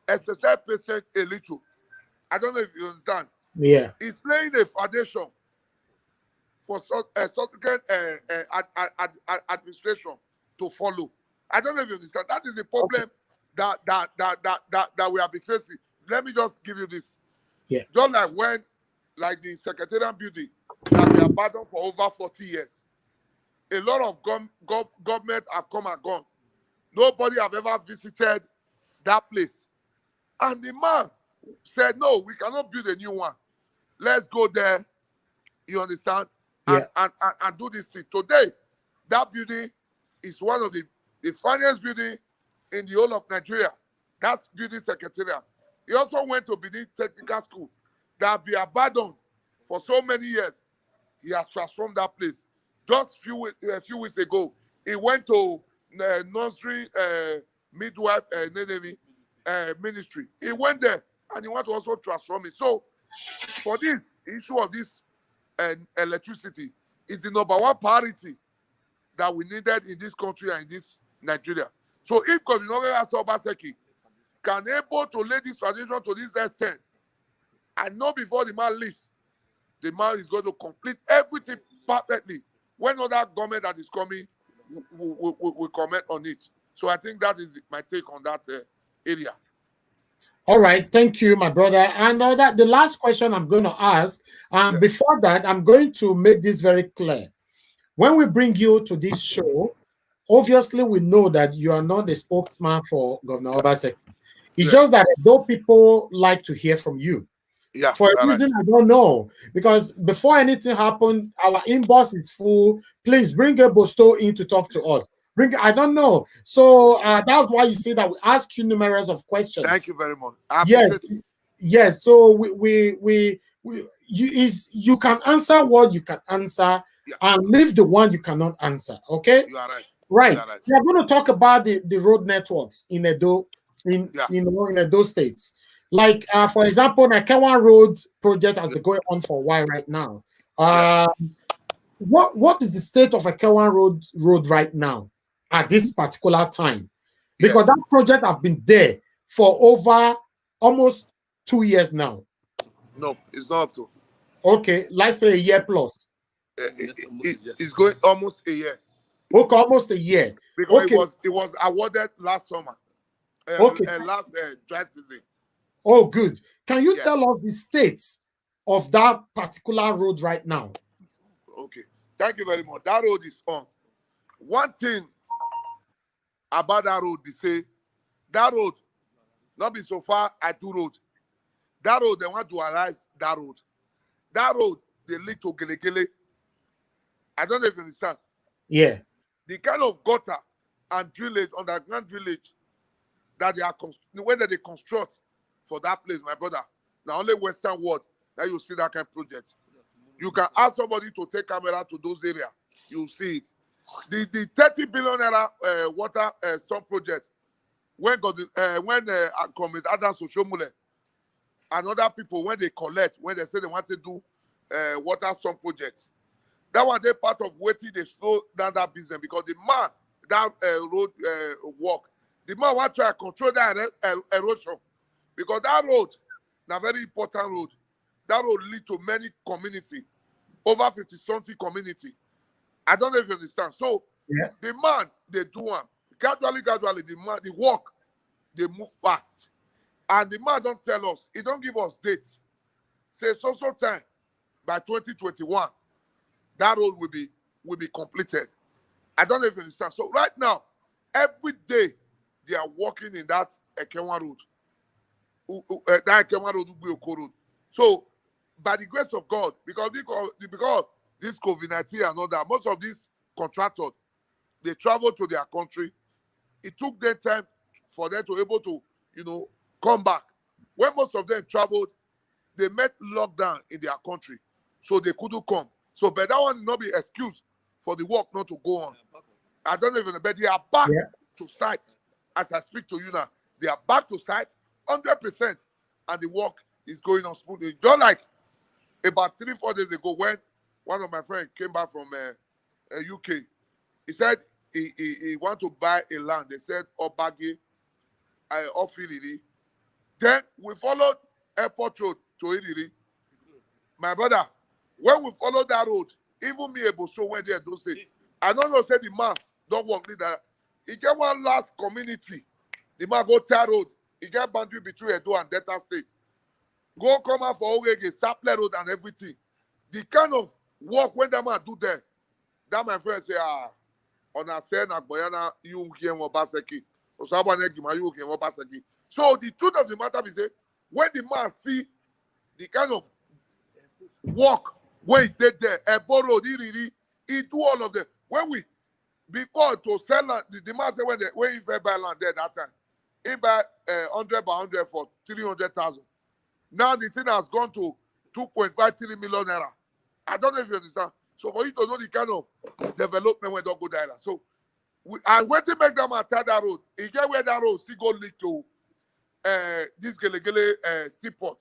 B: exercise patience a little. I don't know if you understand.
A: Yeah.
B: It's laying a foundation for subsequent administration to follow. I don't know if you understand. That is the problem that we have been facing. Let me just give you this.
A: Yeah.
B: Just like when, like the Secretariat building that we abandoned for over 40 years. A lot of government have come and gone. Nobody have ever visited that place. And the man said, no, we cannot build a new one. Let's go there, you understand, and do this thing. Today, that building is one of the finest building in the whole of Nigeria. That's building secretariat. He also went to Benin Technical School that be abandoned for so many years. He has transformed that place. Just a few weeks ago, he went to nursery midwife ministry. He went there and he want to also transform it. So for this issue of this electricity is the number one priority that we needed in this country and in this Nigeria. So if Coordinator Obaseki can able to lay this foundation to this extent, I know before the man leaves, the man is going to complete everything perfectly. When other government that is coming will comment on it. So I think that is my take on that area.
A: All right, thank you, my brother. And that the last question I'm going to ask, before that, I'm going to make this very clear. When we bring you to this show, obviously we know that you are not the spokesman for Governor Obaseki. It's just that though people like to hear from you.
B: Yeah,
A: for a reason I don't know, because before anything happened, our inbox is full. Please bring a Bosto in to talk to us. I don't know. So that's why you see that we ask you numerous of questions.
B: Thank you very much. Yes.
A: Yes. So you can answer what you can answer and leave the one you cannot answer. Okay.
B: You are right.
A: Right. We are going to talk about the road networks in Edo, in Edo states. Like, for example, the Kewan Road project has been going on for a while right now. What is the state of a Kewan Road right now at this particular time? Because that project has been there for over almost 2 years now.
B: No, it's not up to.
A: Okay, let's say a year plus.
B: It's going almost a year.
A: Okay, almost a year.
B: Because it was awarded last summer. Last dry season.
A: Oh, good. Can you tell us the state of that particular road right now?
B: Okay. Thank you very much. That road is on. One thing about that road, they say, that road, not be so far at two road. That road, they want to arise that road. That road, they lead to Gelekele. I don't know if you understand.
A: Yeah.
B: The kind of gutter and drillage, underground drillage, that when they construct for that place, my brother. Now only Western world that you see that kind of project. You can ask somebody to take camera to those areas. You see it. The 30 billion naira water storm project when Comrade Adams Oshomule and other people when they collect, when they say they want to do water storm project, that one they part of waiting they slow down that business because the man that road work, the man want to try to control that erosion because that road, a very important road, that road lead to many community, over 50-something community. I don't know if you understand. So the man they do one gradually, the work they move fast, and the man don't tell us. He don't give us dates. Say so time by 2021 that road will be completed. I don't know if you understand. So right now, every day they are working in that Ekenwa road. That Ekenwa road will be road. So by the grace of God, because this COVID-19 and all that, most of these contractors, they travel to their country. It took them time for them to be able to, come back. When most of them traveled, they met lockdown in their country, so they couldn't come. So, but that one will not be excuse for the work not to go on. I don't even know, but they are back to site as I speak to you now. They are back to site 100%, and the work is going on smoothly. Just like about 3-4 days ago, when one of my friends came back from UK, he said he want to buy a land. They said Obagi, Ofilili. Then we followed Airport Road to Iriri. My brother, when we followed that road, even me able so went there don't say. I don't know, say the man don't work with that. He get one last community. The man go Tar Road. He get boundary between Edo and Delta State. Go come out for Ogege, Sapler Road and everything. The kind of work when that man do there, that my friend say, on a say na boyana you hear Obaseki. So the truth of the matter is say, when the man see the kind of work when he did there, Ebo Road, he do all of them. When we before to sell land, the man say when he buy land there that time, he buy 100 by 100 for 300,000. Now the thing has gone to 2.53 million naira. I don't know if you understand. So for you to know the kind of development when don't go there. So and when they make them attack that road, he get where that road see go lead to this Gelegele seaport.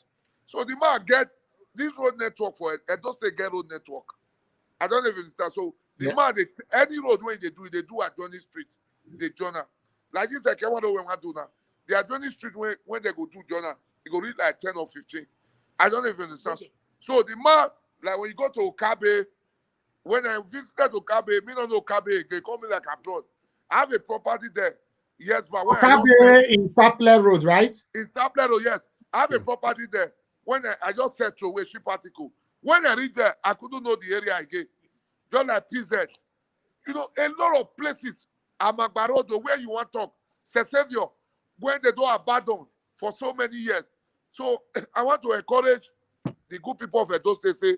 B: So the man get this road network for it. I don't say get road network. I don't even understand. So the man, any road when they do at Johnny Street, they journal. Like this, I can't know when I do now. They are Johnny Street when they go do journal, it go read like 10 or 15. I don't even understand. Okay. So the man, like when you go to Okabe, when I visited Okabe, me don't know Okabe, they call me like abroad. I have a property there. Yes, but when
A: Okabe in Sapler Road, right?
B: In Sapler Road, yes. I have a property there. When I just said throw away ship article. When I read there, I couldn't know the area again. Just like PZ. A lot of places, Amagbarodo, where you want to talk, Sesevio, when they don't abandon for so many years. So I want to encourage the good people of Edo State, say,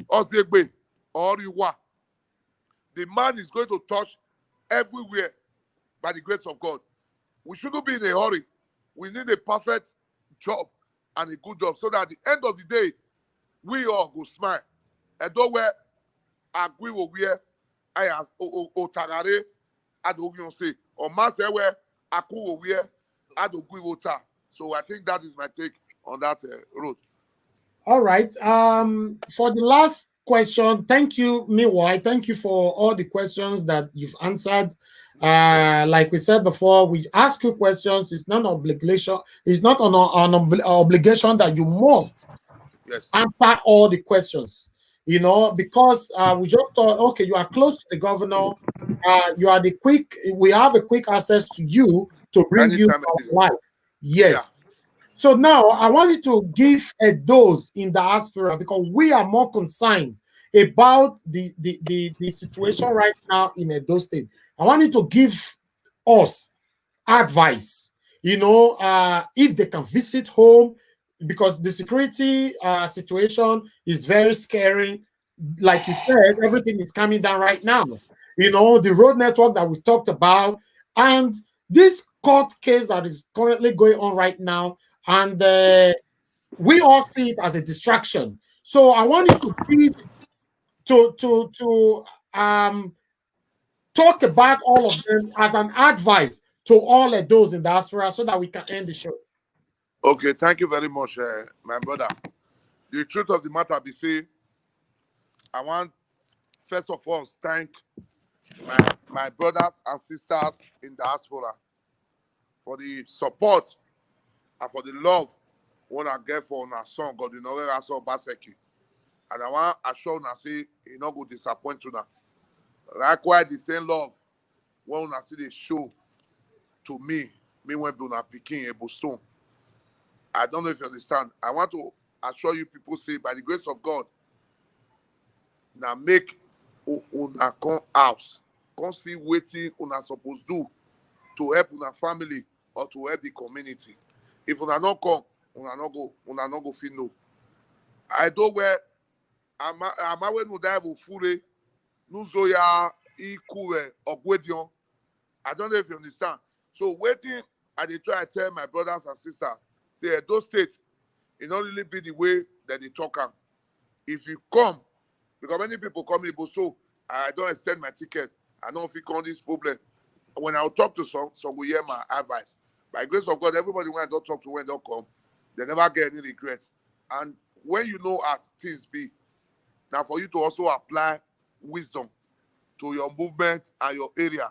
B: Ozegbe, or Iwa. The man is going to touch everywhere by the grace of God. We shouldn't be in a hurry. We need a perfect job and a good job so that at the end of the day, we all go smile. And though we agree with where I have Otagare, I don't say, or Master where I could where I don't agree with her. So I think that is my take on that road.
A: All right. For the last question, thank you, Miwai. Thank you for all the questions that you've answered. Like we said before, we ask you questions. It's not an obligation. It's not an obligation that you must answer all the questions. Because we just thought, okay, you are close to the governor. You are we have a quick access to you to bring you live. Yes. Yeah. So now I want you to give a dose in diaspora because we are more concerned about the situation right now in Edo State. I want you to give us advice, if they can visit home, because the security situation is very scary. Like you said, everything is coming down right now. The road network that we talked about, and this court case that is currently going on right now, and we all see it as a distraction. So I want you to brief to talk about all of them as an advice to all of those in diaspora so that we can end the show.
B: Okay, thank you very much, my brother. The truth of the matter be say, I want first of all thank my brothers and sisters in diaspora for the support and for the love when I get for our son, God, you know, Obaseki. And I want to assure you, say, he not go disappoint you now. Likewise, the same love when I see the show to me when Buna picking a Boston. I don't know if you understand. I want to assure you people say, by the grace of God, now make una come house, come see waiting una supposed do to help una family or to help the community. If una not come, una not go feel no. I don't where I'm when we die fully nuzoya ikue ogwedion. I don't know if you understand. So waiting, I dey try to tell my brothers and sisters, say those states, it not really be the way that they talk am. If you come, because many people come in, but so I don't extend my ticket. I don't feel on this problem. When I talk to some will hear my advice. By grace of God, everybody when I don't talk to when they don't come, they never get any regrets. And when you know as things be, now for you to also apply wisdom to your movement and your area.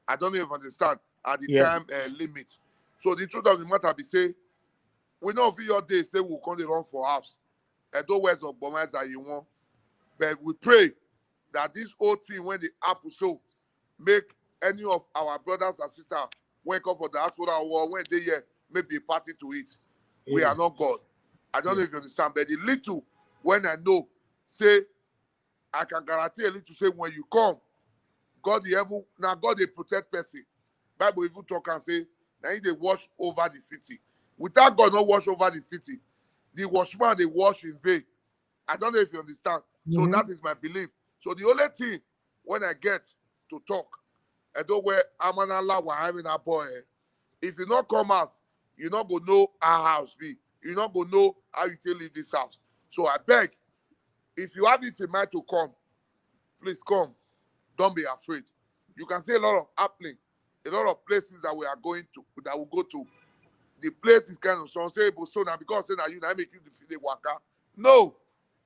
B: I don't even understand at the time limit. So the truth of the matter be say, we know for your day say we'll come to run for house. And those words of Bomas that you want. But we pray that this whole thing, when the app will show, make any of our brothers and sisters wake up for the diaspora war when they here maybe a party to it. Yeah. We are not God. I don't know if you understand, but the little when I know, say I can guarantee a little say when you come, God the heaven, now God they protect person. Bible even talk and say, now they wash over the city. Without God not wash over the city, the watchman they wash in vain. I don't know if you understand. So that is my belief. So the only thing when I get to talk, I don't where Amanala were having a boy. If you not come out, you not go know our house be. You not go know how you can leave this house. So I beg, if you have it in mind to come, please come. Don't be afraid. You can see a lot of happening, a lot of places that we are going to, that will go to. The place is kind of so say Eboso now because say now you now make you the waka. No,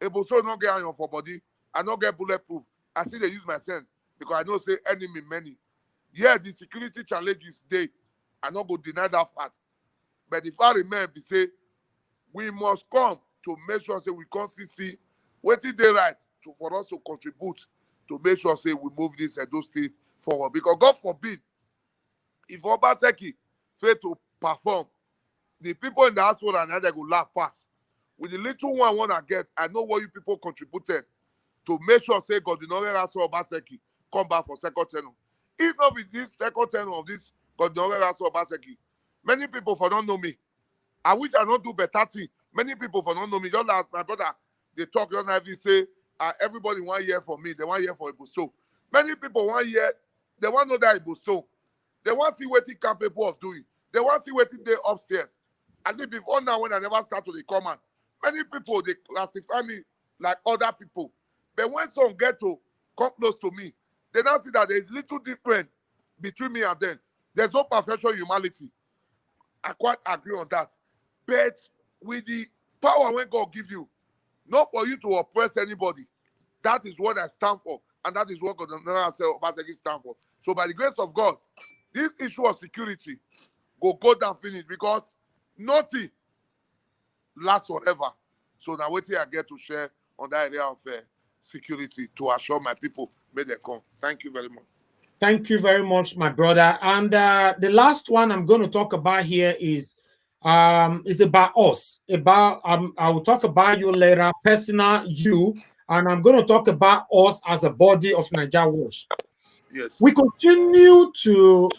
B: Eboso not get iron for body. I not get bulletproof. I still they use my sense because I know say enemy many. Yeah, the security challenges today. I not go deny that fact. But if I remember, say we must come to make sure say we can't see what did they right to for us to contribute to make sure say we move this Edo state forward. Because God forbid, if Obaseki fail to perform, the people in the hospital and they go laugh past. With the little one I want to get, I know what you people contributed to make sure say God did not let us Obaseki come back for second tenure. If not with this second tenure of this God did not let us Obaseki, many people for don't know me. I wish I don't do better thing. Many people for don't know me. Just like my brother, they talk, just like they say, everybody 1 year for me, they 1 year for Eboso. Many people 1 year, they want to know that Eboso. They want to see what he capable of doing. They want to see what they upstairs. And then before now, when I never start to the command, many people, they classify me like other people. But when some get to come close to me, they now see that there's little difference between me and them. There's no perfection humanity. I quite agree on that. But with the power when God give you, not for you to oppress anybody. That is what I stand for. And that is what God Obaseki stand for. So by the grace of God, this issue of security go down finish because nothing lasts forever. So now wait till I get to share on that area of security to assure my people may they come. Thank you very much.
A: Thank you very much, my brother. And the last one I'm going to talk about here is about us. About I will talk about you later, personal you, and I'm going to talk about us as a body of NAIJA Watch.
B: Yes.
A: We continue to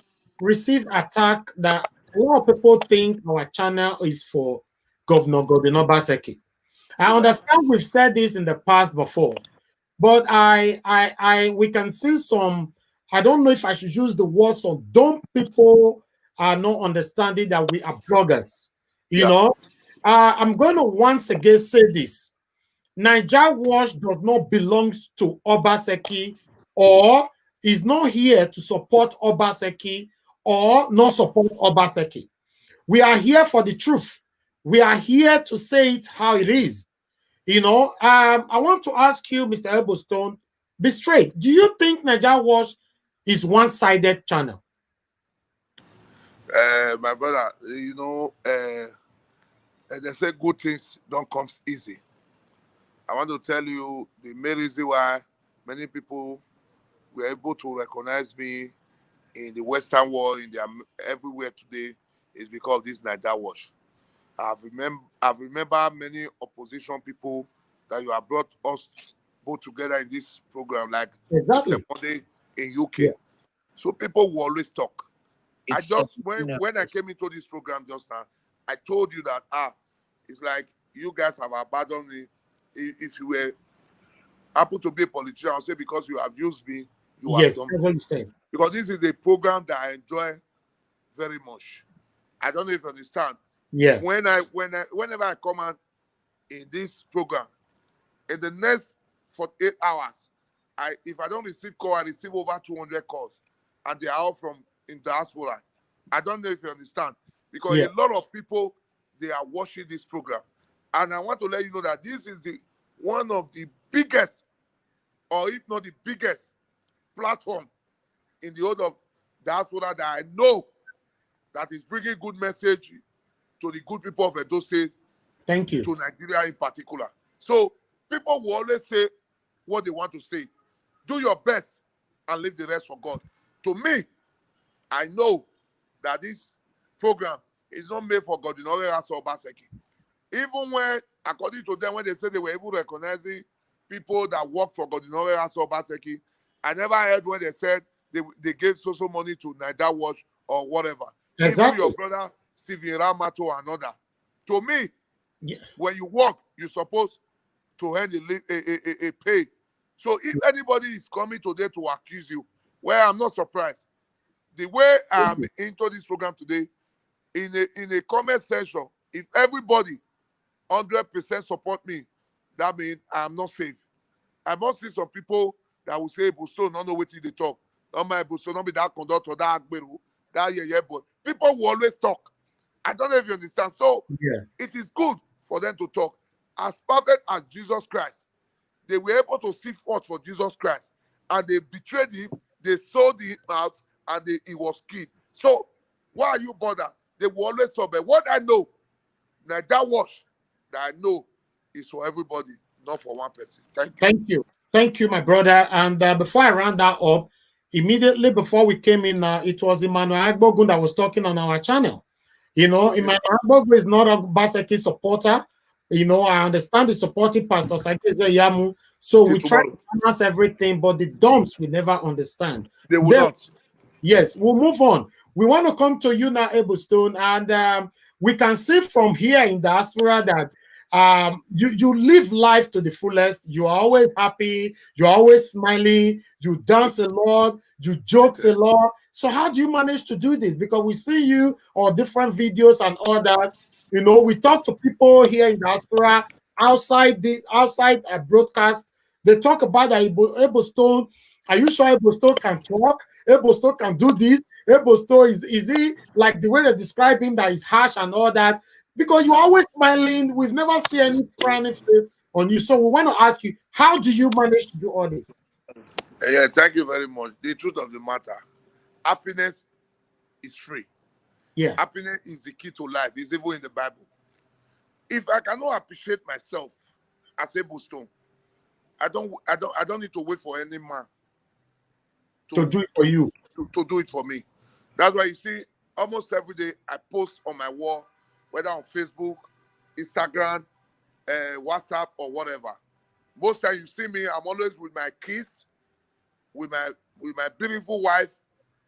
A: receive attack that a lot of people think our channel is for Governor Godwin Obaseki. I understand we've said this in the past before, but we can see some. I don't know if I should use the word some dumb people are not understanding that we are bloggers. You
B: Yeah.
A: know, I'm going to once again say this. NAIJA Watch does not belong to Obaseki, or is not here to support Obaseki or not support Obaseki. We are here for the truth. We are here to say it how it is. You know, I want to ask you, Mr. Elbostone, be straight. Do you think NAIJA Watch is one-sided channel?
B: My brother, you know, they say good things don't come easy. I want to tell you the main reason why many people were able to recognize me in the Western world, in their everywhere today, is because of this NAIJA Watch. I've remember many opposition people that you have brought us both together in this program, like Mr.
A: Exactly.
B: Monday in
A: Yeah.
B: UK. So people will always talk. I
C: It's
B: just
C: 17
B: when I came into this program just now, I told you that it's like you guys have abandoned me. If you were happen to be a politician, I'll say because you have used me, you have
A: Yes,
B: done
A: that's
B: me.
A: what you said.
B: Because this is a program that I enjoy very much. I don't know if you understand.
A: Yeah.
B: Whenever I come out in this program, in the next 48 hours, if I don't receive call, I receive over 200 calls, and they are all from in diaspora. I don't know if you understand, because
A: Yeah.
B: a lot of people, they are watching this program, and I want to let you know that this is one of the biggest, or if not the biggest, platform in the whole of diaspora that I know that is bringing good message to the good people of Edo State,
A: Thank you.
B: to Nigeria in particular. So people will always say what they want to say. Do your best and leave the rest for God. To me, I know that this program is not made for God in order as Obaseki. Even when, according to them, when they said they were able to recognizing people that work for God in order as Obaseki, I never heard when they said they gave social money to NAIJA Watch or whatever. Even
A: Exactly.
B: your brother Stephen Ramato or another. To me,
A: Yeah.
B: when you work, you're supposed to earn a pay. So if anybody is coming today to accuse you, well, I'm not surprised. The way I'm into this program today, in a comment section, if everybody 100% support me, that means I'm not safe. I must see some people that will say, Busto, no know what they talk. Not my Busto, not be that conductor, that Agberu, that yeah, but people will always talk. I don't know if you understand. So
A: Yeah.
B: it is good for them to talk. As perfect as Jesus Christ, they were able to see forth for Jesus Christ, and they betrayed him, they sold him out, and he was killed. So why are you bothered? They will always talk. But what I know, like that watch that I know, is for everybody, not for one person. Thank you.
A: Thank you. Thank you, my brother. And before I round that up, immediately before we came in, it was Emmanuel Agbogun that was talking on our channel. You know,
B: Okay.
A: Emmanuel Agbogun is not a Baseki supporter. You know, I understand the supporting Pastor Sakeze Yamu. So
B: Till
A: we try to
B: tomorrow.
A: balance everything, but the dumps we never understand.
B: They will
A: Then,
B: not.
A: yes, we'll move on. We want to come to you now, Eblestone, and we can see from here in diaspora that you live life to the fullest. You are always happy. You're always smiling. You dance a lot. You jokes a lot. So how do you manage to do this? Because we see you on different videos and all that. You know, we talk to people here in diaspora outside broadcast. They talk about that Eblestone. Are you sure Eblestone can talk? Eblestone can do this. Eblestone is he like the way they describe him that is harsh and all that? Because you're always smiling. We've never seen any frowny face on you. So we want to ask you, how do you manage to do all this?
B: Yeah, thank you very much. The truth of the matter, happiness is free.
A: Yeah.
B: Happiness is the key to life. It's even in the Bible. If I cannot appreciate myself as a Boston, I don't need to wait for any man
A: To do it for you.
B: to do it for me. That's why you see almost every day I post on my wall, whether on Facebook, Instagram, WhatsApp, or whatever. Most times you see me, I'm always with my kids, with my beautiful wife,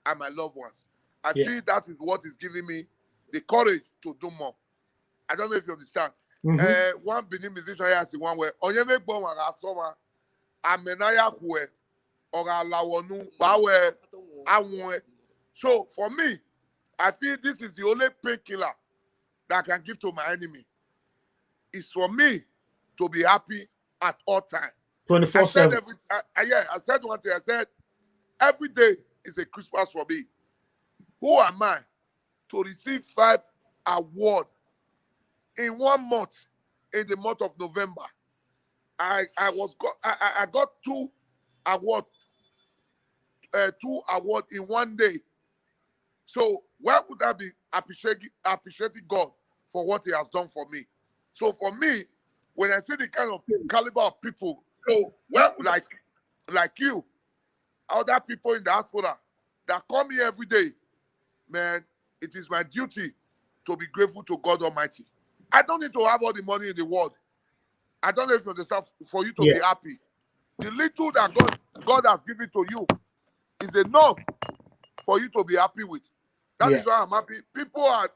B: and my loved ones. I
A: Yeah.
B: feel that is what is giving me the courage to do more. I don't know if you understand. One Benin musician here has one where Onyeme Gbon Asoma Amenaya Hue or Alawonu Bawe Awe. So for me, I feel this is the only painkiller that I can give to my enemy. It's for me to be happy at all times.
A: 24/7.
B: I said one thing. I said, every day is a Christmas for me. Who am I to receive 5 awards in 1 month, in the month of November? I got 2 awards, 2 awards in 1 day. So why would I be appreciating God for what He has done for me? So for me, when I see the kind of caliber of people, like you, other people in the diaspora that come here every day, man, it is my duty to be grateful to God Almighty. I don't need to have all the money in the world. I don't know if you understand, for you to be happy. The little that God has given to you is enough for you to be happy with. That is why I'm happy. People are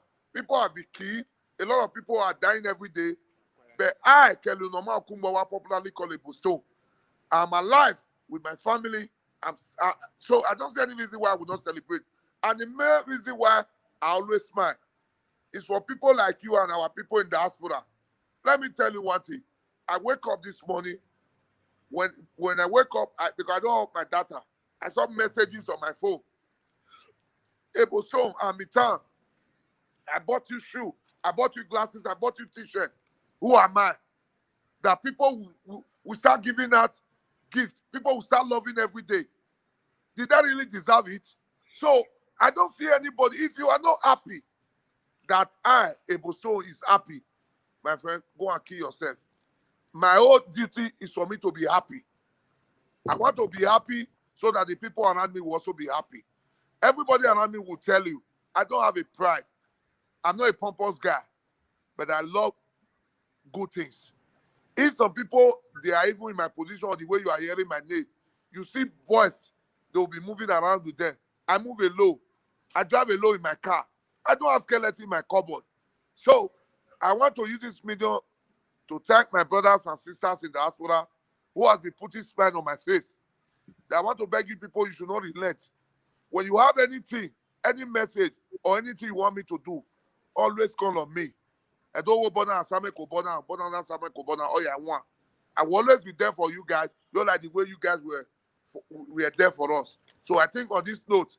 B: being killed. A lot of people are dying every day. But I, Kelly Unoma Okumbawa, popularly called Busto, I'm alive with my family. So I don't see any reason why I would not celebrate. And the main reason why I always smile is for people like you and our people in the diaspora. Let me tell you one thing. I wake up this morning. When I wake up, because I don't have my data, I saw messages on my phone. Hey, Busto, I'm in town. I bought you shoes. I bought you glasses. I bought you t-shirt. Who am I? That people will start giving out gifts. People will start loving every day. Did I really deserve it? So I don't see anybody. If you are not happy that Busto, is happy, my friend, go and kill yourself. My whole duty is for me to be happy. I want to be happy so that the people around me will also be happy. Everybody around me will tell you, I don't have a pride. I'm not a pompous guy, but I love good things. If some people, they are even in my position or the way you are hearing my name, you see boys, they will be moving around with them. I move alone. I drive alone in my car. I don't have skeleton in my cupboard. So I want to use this medium to thank my brothers and sisters in the diaspora who has been putting smile on my face. I want to beg you people, you should not relent. When you have anything, any message, or anything you want me to do, always call on me. I don't want I will always be there for you guys, just like the way you guys were there for us. So I think on this note,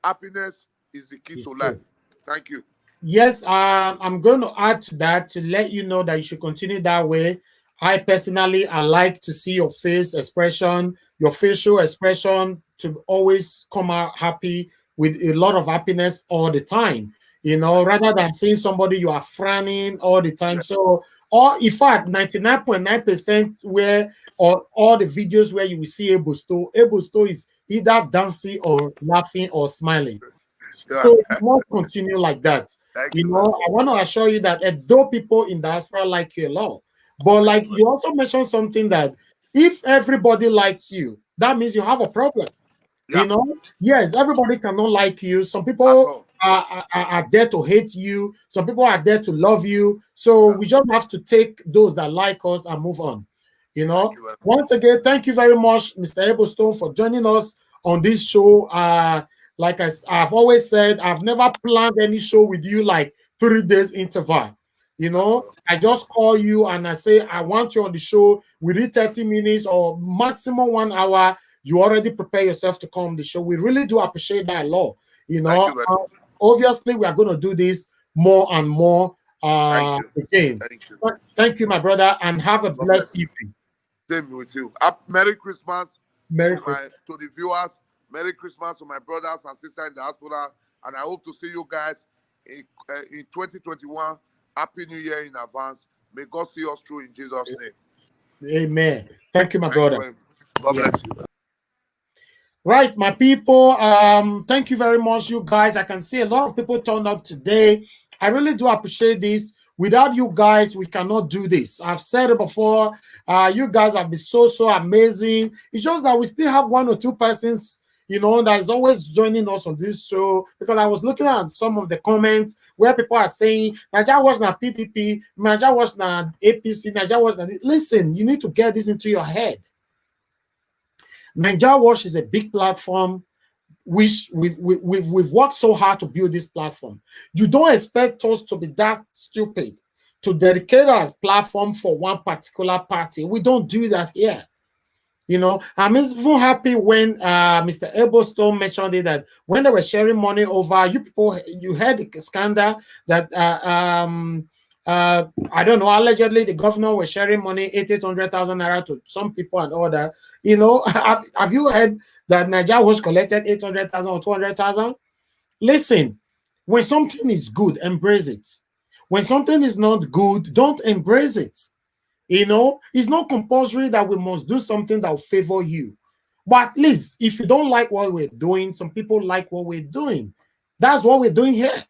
B: happiness is the key to life. Thank you.
A: Yes, I'm going to add to that to let you know that you should continue that way. I personally, I like to see your face expression, your facial expression to always come out happy with a lot of happiness all the time, you know, rather than seeing somebody you are frowning all the time. So, or in fact, 99.9% where, or all the videos where you will see Busto is either dancing or laughing or smiling. So it must continue like that. You know, I want to assure you that though people in diaspora like you a lot, but like you also mentioned something that if everybody likes you, that means you have a problem. You know, yes, everybody cannot like you. Some people are there to hate you. Some people are there to love you. So we just have to take those that like us and move on. You know, once again, thank you very much, Mr. Eberstone, for joining us on this show. Like I've always said, I've never planned any show with you like 3 days interval. You know, I just call you and I say, I want you on the show within 30 minutes or maximum 1 hour. You already prepare yourself to come on the show. We really do appreciate that a lot. You know, obviously, we are going to do this more and more again. Thank you, my brother, and have a blessed evening.
B: Same with you. Merry Christmas to the viewers. Merry Christmas to my brothers and sisters in the diaspora. And I hope to see you guys in 2021. Happy New Year in advance. May God see us through in Jesus' name.
A: Amen. Thank you, my brother.
B: God bless you.
A: Right, my people. Thank you very much, you guys. I can see a lot of people turned up today. I really do appreciate this. Without you guys, we cannot do this. I've said it before. You guys have been so amazing. It's just that we still have 1 or 2 persons, you know, that is always joining us on this show. Because I was looking at some of the comments where people are saying, NAIJA was not PDP, NAIJA was not APC, NAIJA was not. Listen, you need to get this into your head. NAIJA Watch is a big platform. we've worked so hard to build this platform. You don't expect us to be that stupid to dedicate our platform for one particular party. We don't do that here. You know, I'm even happy when Mr. Ebostone mentioned it, that when they were sharing money over, you people, you heard the scandal that I don't know, allegedly the governor was sharing money, 800,000 naira to some people and all that. You know, have you heard that NAIJA was collected 800,000 or 200,000? Listen, when something is good, embrace it. When something is not good, don't embrace it. You know, it's not compulsory that we must do something that will favor you. But at least if you don't like what we're doing, some people like what we're doing. That's what we're doing here.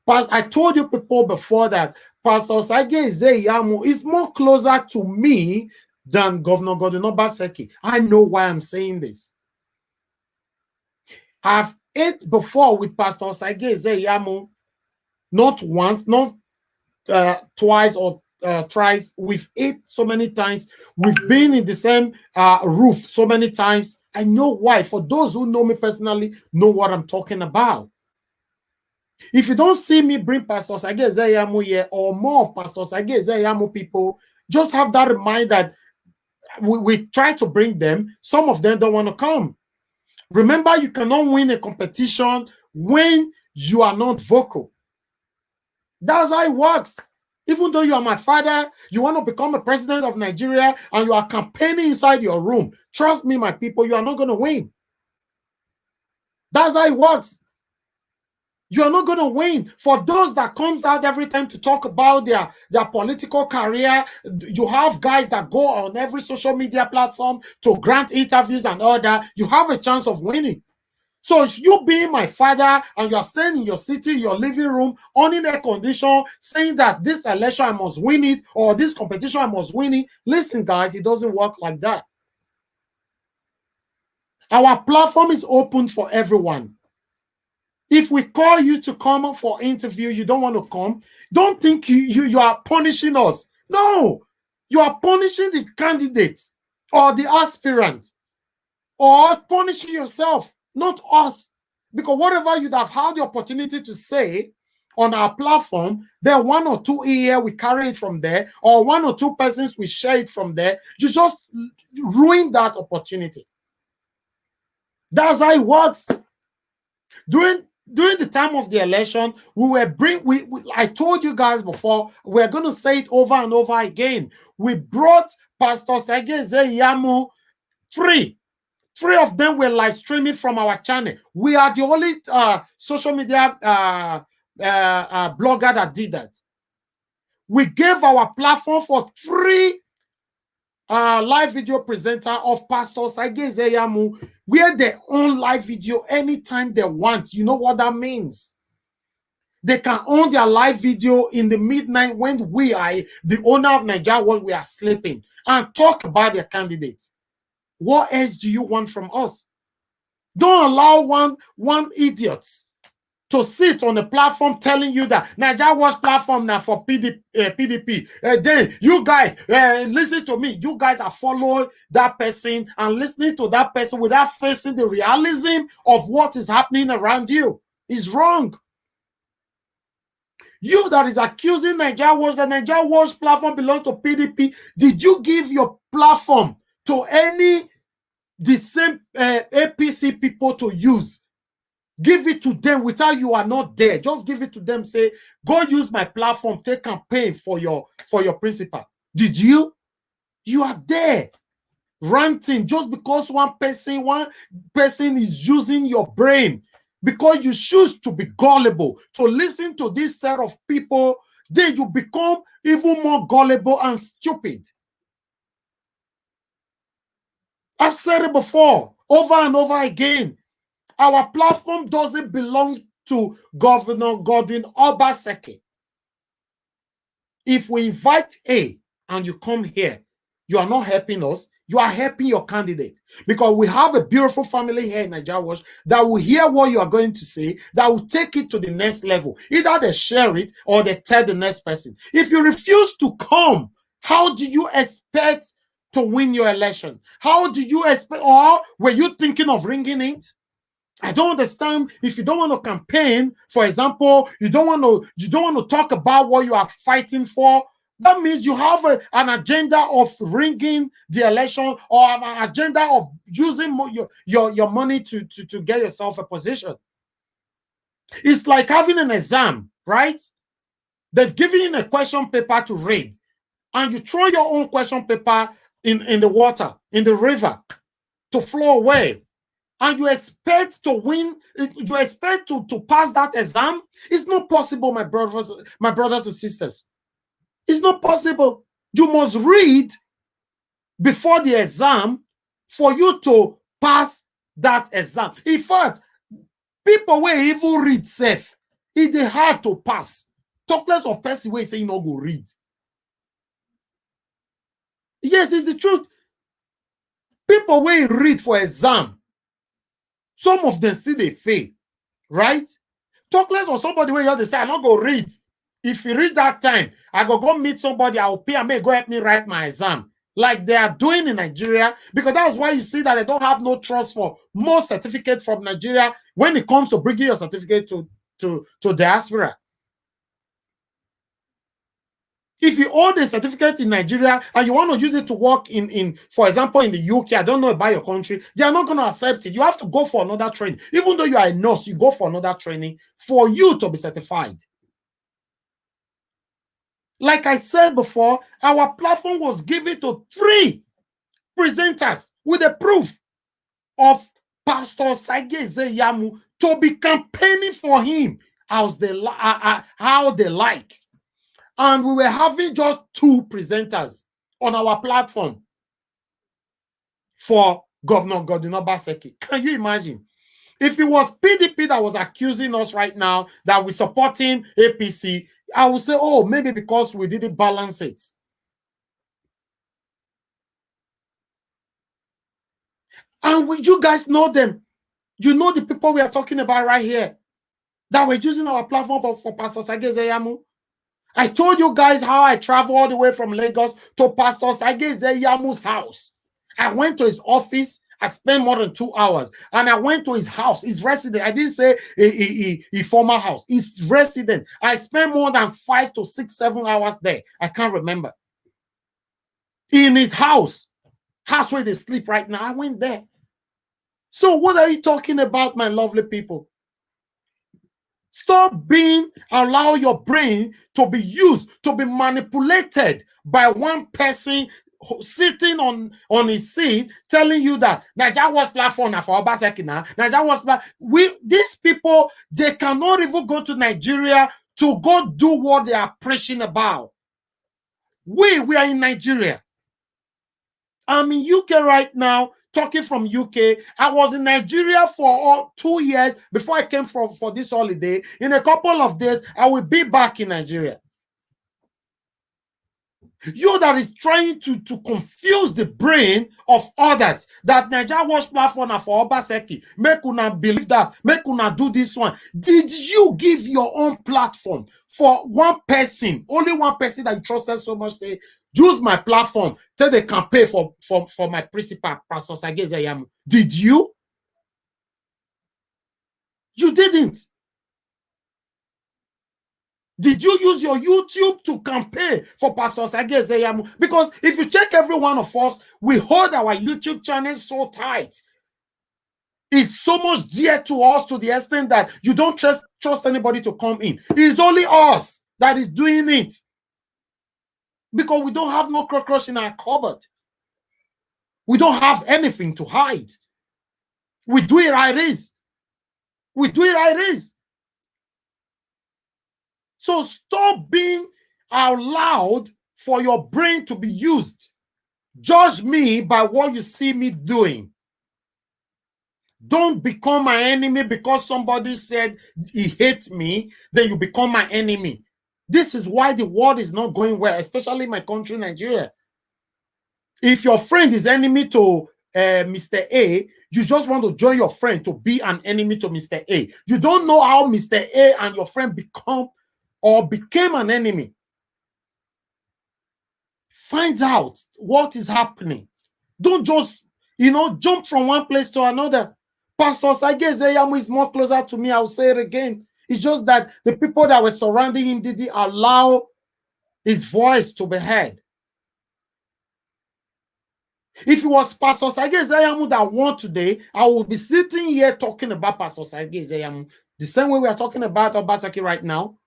A: Pastor, I told you people before that Pastor Osage Zeyamu is more closer to me than Governor Godwin Obaseki. I know why I'm saying this. I've ate before with Pastor Osage Zeyamu, not once, not twice or thrice. We've ate so many times. We've been in the same roof so many times. I know why. For those who know me personally, know what I'm talking about. If you don't see me bring Pastor Osage Zeyamu here or more of Pastor Osage Zeyamu people, just have that in mind that we try to bring them. Some of them don't want to come. Remember, you cannot win a competition when you are not vocal. That's how it works. Even though you are my father, you want to become a president of Nigeria and you are campaigning inside your room. Trust me, my people, you are not going to win. That's how it works. You are not going to win. For those that comes out every time to talk about their political career, you have guys that go on every social media platform to grant interviews and all that. You have a chance of winning. So if you being my father and you are staying in your city, your living room, on in air condition, saying that this election I must win it or this competition I must win it, listen, guys, it doesn't work like that. Our platform is open for everyone. If we call you to come for interview, you don't want to come, don't think you are punishing us. No, you are punishing the candidate or the aspirant or punishing yourself, not us. Because whatever you'd have had the opportunity to say on our platform, then one or two here, we carry it from there, or one or two persons, we share it from there. You just ruin that opportunity. That's how it works. During the time of the election, I told you guys before, we're going to say it over and over again. We brought Pastor Sage Zeyamu three of them were live streaming from our channel. We are the only social media blogger that did that. We gave our platform for 3 live video presenter of Pastor Sage Zeyamu, where they own live video anytime they want. You know what that means? They can own their live video in the midnight when we are the owner of NAIJA, when we are sleeping, and talk about their candidates. What else do you want from us? Don't allow one idiot to sit on a platform telling you that NAIJA Watch platform now for PDP. Then you guys, listen to me. You guys are following that person and listening to that person without facing the realism of what is happening around you. Is wrong. You that is accusing NAIJA Watch, the NAIJA Watch platform belongs to PDP. Did you give your platform to the same APC people to use? Give it to them without you are not there. Just give it to them. Say, go use my platform. Take campaign for your principal. Did you? You are there ranting just because one person is using your brain. Because you choose to be gullible, to listen to this set of people, then you become even more gullible and stupid. I've said it before, over and over again. Our platform doesn't belong to Governor Godwin Obaseki. If we invite A and you come here, you are not helping us, you are helping your candidate. Because we have a beautiful family here in NAIJA Watch that will hear what you are going to say, that will take it to the next level. Either they share it or they tell the next person. If you refuse to come, how do you expect to win your election? How do you expect, or were you thinking of ringing it? I don't understand. If you don't want to campaign, for example, you don't want to talk about what you are fighting for. That means you have an agenda of ringing the election, or an agenda of using your money to get yourself a position. It's like having an exam, right? They've given you a question paper to read, and you throw your own question paper in the water, in the river, to flow away. And you expect to win, you expect to pass that exam. It's not possible, my brothers and sisters. It's not possible. You must read before the exam for you to pass that exam. In fact, people will even read safe. It's hard to pass. Talk less of person where say you no go read. Yes, it's the truth. People will read for exam. Some of them still they fail, right? Talk less of somebody where you have to say, I not go read. If you read that time, I go meet somebody, I will pay and may go help me write my exam. Like they are doing in Nigeria, because that's why you see that they don't have no trust for most certificates from Nigeria when it comes to bringing your certificate to diaspora. If you own a certificate in Nigeria and you want to use it to work in, for example, in the UK, I don't know about your country, they are not going to accept it. You have to go for another training. Even though you are a nurse, you go for another training for you to be certified. Like I said before, our platform was given to 3 presenters with a proof of Pastor Sageze Yamu to be campaigning for him how they like. And we were having just 2 presenters on our platform for Governor Godwin Obaseki. Can you imagine? If it was PDP that was accusing us right now that we're supporting APC, I would say, oh, maybe because we didn't balance it. And you guys know them. You know the people we are talking about right here that were using our platform for Pastor Sageze Yamu. I told you guys how I traveled all the way from Lagos to Pastor Sageze Yamu's house. I went to his office. I spent more than 2 hours. And I went to his house, his residence. I didn't say a former house. His residence. I spent more than 5 to 6, 7 hours there. I can't remember. In his house where they sleep right now. I went there. So what are you talking about, my lovely people? Stop allow your brain to be used, to be manipulated by one person sitting on his seat telling you that NAIJA was platform for Obaseki now. NAIJA was these people, they cannot even go to Nigeria to go do what they are preaching about. We are in Nigeria. I'm in UK right now, talking from UK. I was in Nigeria for 2 years before I came for this holiday. In a couple of days, I will be back in Nigeria. You that is trying to confuse the brain of others, that NAIJA Watch platform for Obaseki, make una believe that, make una do this one. Did you give your own platform for one person, only one person that you trusted so much, say, use my platform, tell they can pay for my principal, Pastor Sageze Yamu? Did you? You didn't. Did you use your YouTube to campaign for Pastor Sageze Yamu? Because if you check every one of us, we hold our YouTube channel so tight. It's so much dear to us to the extent that you don't trust anybody to come in. It's only us that is doing it. Because we don't have no cockroach in our cupboard. We don't have anything to hide. We do it like this. We do it like this. So stop being allowed for your brain to be used. Judge me by what you see me doing. Don't become my enemy because somebody said he hates me, then you become my enemy. This is why the world is not going well, especially my country, Nigeria. If your friend is enemy to Mr. A, you just want to join your friend to be an enemy to Mr. A. You don't know how Mr. A and your friend became an enemy. Find out what is happening. Don't just, jump from one place to another. Pastor Sage Ezeyamu is more closer to me. I'll say it again. It's just that the people that were surrounding him didn't allow his voice to be heard. If it was Pastor Sage Ezeyamu that won today, I would be sitting here talking about Pastor Sage Ezeyamu the same way we are talking about Obaseki right now.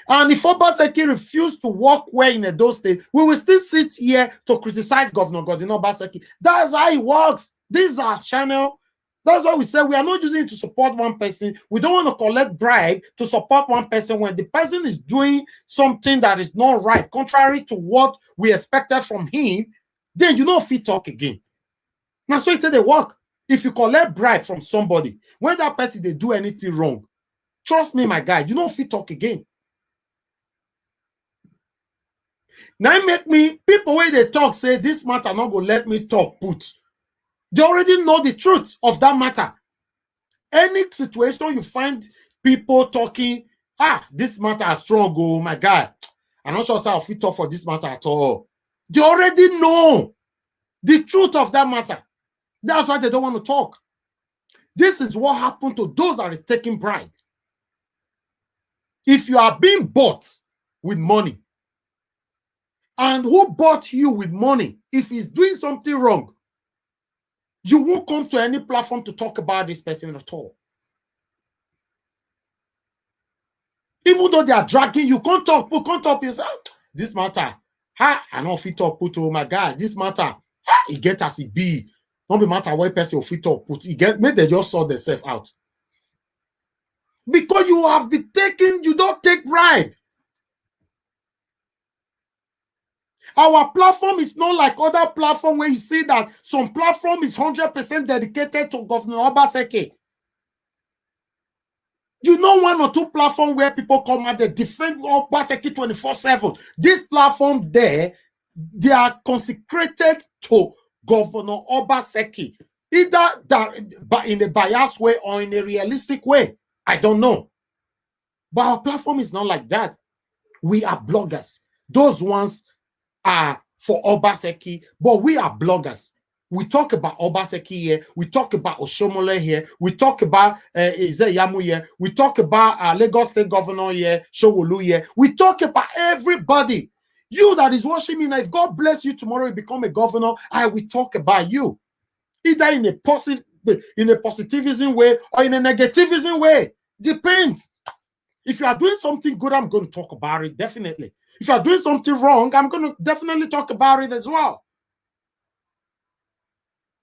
A: And if Obaseki refused to work well in Edo State, we will still sit here to criticize Governor Godwin Obaseki. That's how it works. This is our channel. That's why we say we are not using it to support one person. We don't want to collect bribe to support one person when the person is doing something that is not right, contrary to what we expected from him. Then you know if he talk again. Now, so it's they work. If you collect bribe from somebody, when that person they do anything wrong, trust me, my guy, you know if he talk again. Now make me people when they talk say this matter not gonna let me talk put. They already know the truth of that matter. Any situation you find people talking, this matter is strong, oh my God. I'm not sure how fit talk for this matter at all. They already know the truth of that matter. That's why they don't want to talk. This is what happened to those that are taking bribe. If you are being bought with money, and who bought you with money, if he's doing something wrong, you won't come to any platform to talk about this person at all. Even though they are dragging you, can't talk, you say, this matter, I don't fit talk, put, oh my God, this matter, it get as it be. Don't be matter what person will fit talk, put, it get, maybe they just sort themselves out. Because you have been taking, you don't take bribe. Our platform is not like other platform where you see that some platform is 100% dedicated to Governor Obaseki. You know one or two platforms where people come and they defend Obaseki 24/7. This platform there, they are consecrated to Governor Obaseki. Either that, in a biased way or in a realistic way. I don't know. But our platform is not like that. We are bloggers. Those ones are for Obaseki, but we are bloggers. We talk about Obaseki here. We talk about Oshomole here. We talk about Ezeyamu here. We talk about Lagos State Governor here, Showolu here. We talk about everybody. You that is watching me now, if God bless you tomorrow, you become a governor, I will talk about you. Either in a positivism way or in a negativism way. Depends. If you are doing something good, I'm going to talk about it, definitely. If you are doing something wrong, I'm going to definitely talk about it as well.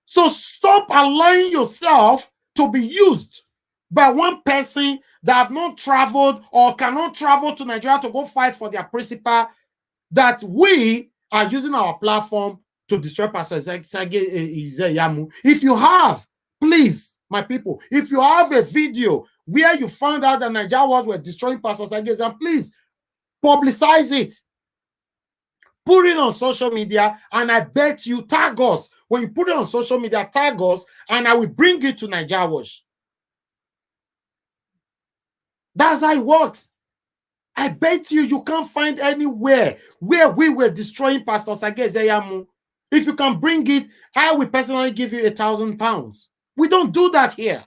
A: So stop allowing yourself to be used by one person that have not traveled or cannot travel to Nigeria to go fight for their principle, that we are using our platform to destroy Pastor Ezeyamu. If you have, please, my people, if you have a video where you found out that Nigerians were destroying Pastor Ezeyamu, please publicize it. Put it on social media, and I bet you tag us. When you put it on social media, tag us, and I will bring it to Nigeria Watch. That's how it works. I bet you can't find anywhere where we were destroying Pastor Sage Ezeyamu. If you can bring it, I will personally give you £1,000. We don't do that here.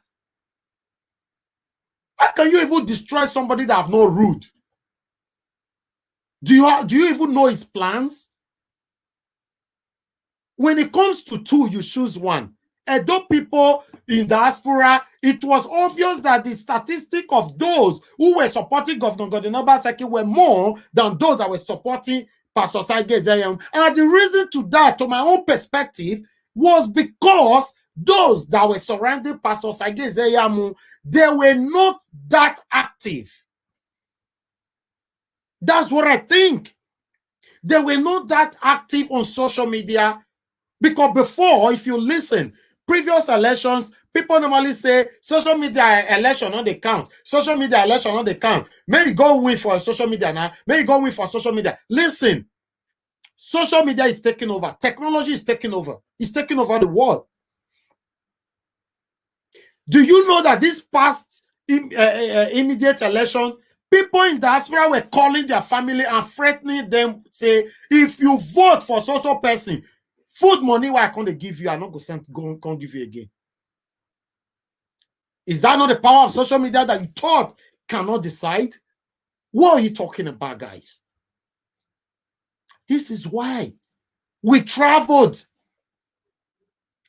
A: How can you even destroy somebody that have no root? Do you even know his plans? When it comes to two, you choose one. Edo people in diaspora, it was obvious that the statistic of those who were supporting Governor Godwin Obaseki were more than those that were supporting Pastor Sage Ezeyamu. And the reason to that, to my own perspective, was because those that were surrounding Pastor Sage Ezeyamu, they were not that active. That's what I think. They were not that active on social media. Because before, if you listen, previous elections, people normally say social media election on the count. Social media election on the count. May you go win for social media now. May you go win for social media. Listen, social media is taking over. Technology is taking over. It's taking over the world. Do you know that this past immediate election, People in diaspora were calling their family and threatening them, say, if you vote for so person, food money why I can't give you, I'm not going to give you again. Is that not the power of social media that you thought cannot decide? What are you talking about, guys? This is why we traveled.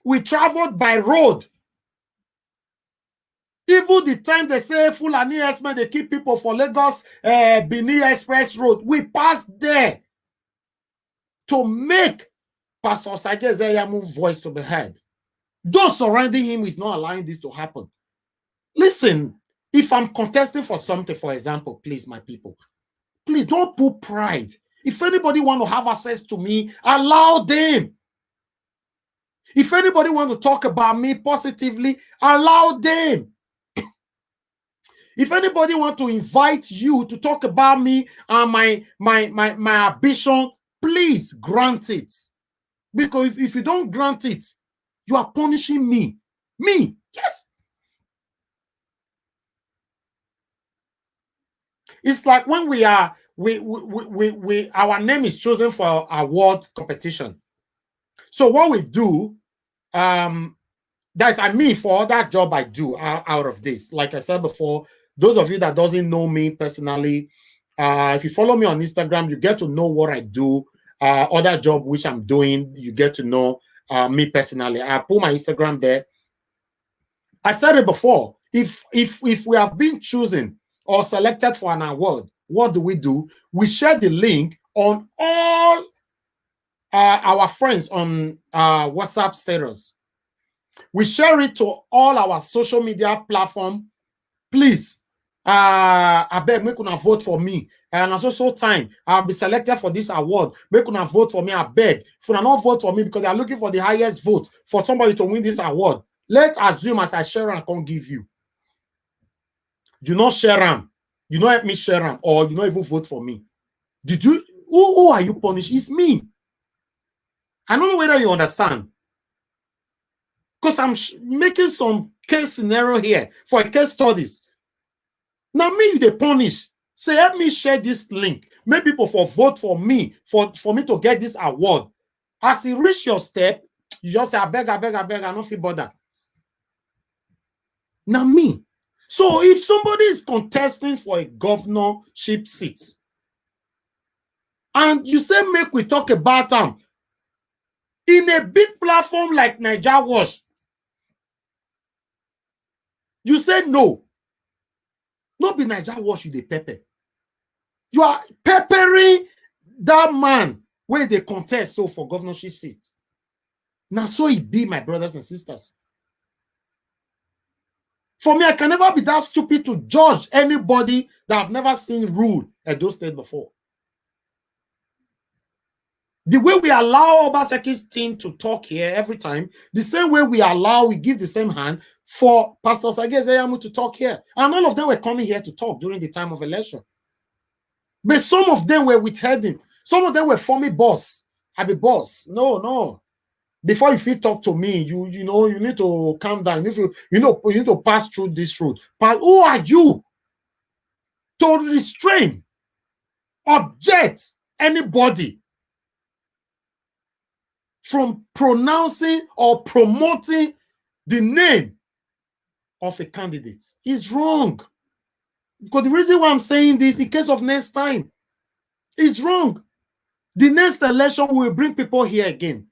A: We traveled by road. Even the time they say Fulani Esme, they keep people for Lagos, Benin Express Road, we passed there to make Pastor Sage Ezeyamu's voice to be heard. Those surrounding him is not allowing this to happen. Listen, if I'm contesting for something, for example, please, my people, please don't put pride. If anybody want to have access to me, allow them. If anybody want to talk about me positively, allow them. If anybody want to invite you to talk about me and my ambition, please grant it. Because if you don't grant it, you are punishing me. Me, yes. It's like when we are our name is chosen for award competition. So what we do, that's for that job I do out of this. Like I said before, those of you that doesn't know me personally, if you follow me on Instagram, you get to know what I do. Other job which I'm doing, you get to know me personally. I put my Instagram there. I said it before. If we have been chosen or selected for an award, what do? We share the link on all our friends on WhatsApp status. We share it to all our social media platform. Please, I beg, make una vote for me. And also time, I'll be selected for this award. Make una vote for me, I beg. If you not vote for me because they are looking for the highest vote for somebody to win this award, let's assume as I share and can't give you. You not share them. You not help me share them, or you not even vote for me. Did you? Who are you punished? It's me. I don't know whether you understand. Because I'm making some case scenario here for a case studies. Now me, they punish. Say, help me share this link. Make people for vote for me, for me to get this award. As you reach your step, you just say, I beg, I don't feel bothered. Now me. So if somebody is contesting for a governorship seat, and you say, make we talk about them, in a big platform like NAIJA Watch, you say no. Not be NAIJA Watch you the pepper. You are peppering that man where they contest so for governorship seat. Now so it be, my brothers and sisters. For me, I can never be that stupid to judge anybody that I've never seen rule at those states before. The way we allow Obaseki's team to talk here every time, the same way we give the same hand for Pastor Sage Ezeyamu to talk here. And all of them were coming here to talk during the time of election. But some of them were withholding. Some of them were forming boss. I be boss. No. Before you feel talk to me, you need to calm down. If you need to pass through this road. But who are you to restrain, object anybody from pronouncing or promoting the name of a candidate? It's wrong. Because the reason why I'm saying this, in case of next time, is wrong. The next election will bring people here again.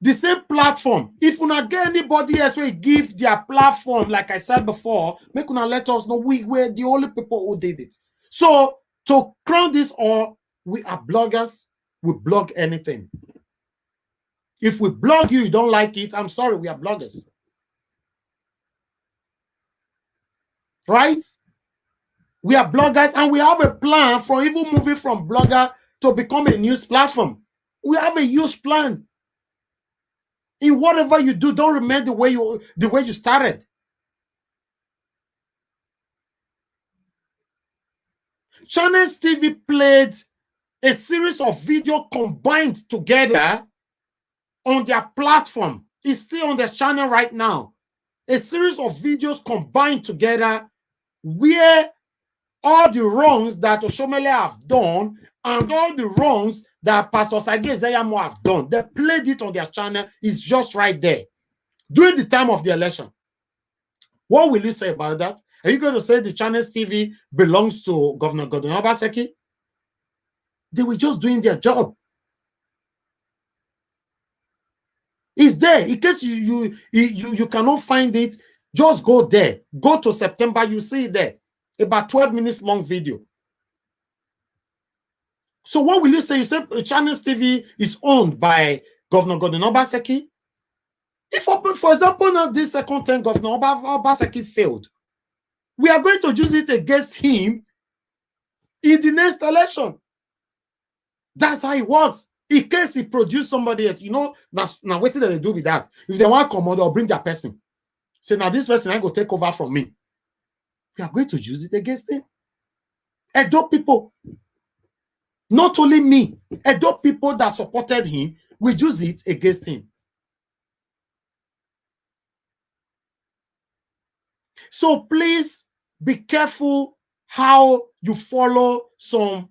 A: The same platform. If you not get anybody else will give their platform, like I said before, make una let us know we were the only people who did it. So to crown this all, we are bloggers. We blog anything. If we blog you don't like it, I'm sorry, we are bloggers. Right? We are bloggers, and we have a plan for even moving from blogger to become a news platform. We have a huge plan. In whatever you do, don't remain the way you started. Channels TV played a series of videos combined together on their platform. It's still on their channel right now. A series of videos combined together where all the wrongs that Oshomele have done and all the wrongs that Pastor Sage Zayamo have done, they played it on their channel. It's just right there. During the time of the election. What will you say about that? Are you going to say the Channels TV belongs to Governor Gordon Obaseki? They were just doing their job. It's there. In case you cannot find it, just go there. Go to September, you see it there. About 12 minutes long video. So what will you say? You say Channels TV is owned by Governor Gordon Obaseki? If, for example, now this second term Governor Obaseki failed, we are going to use it against him in the next election. That's how it works. In case he produced somebody else, you know, now what did they do with that? If they want to come out, they'll bring their person. Say, now this person I go take over from me. We are going to use it against him. Edo people, not only me, Edo people that supported him, we use it against him. So please be careful how you follow some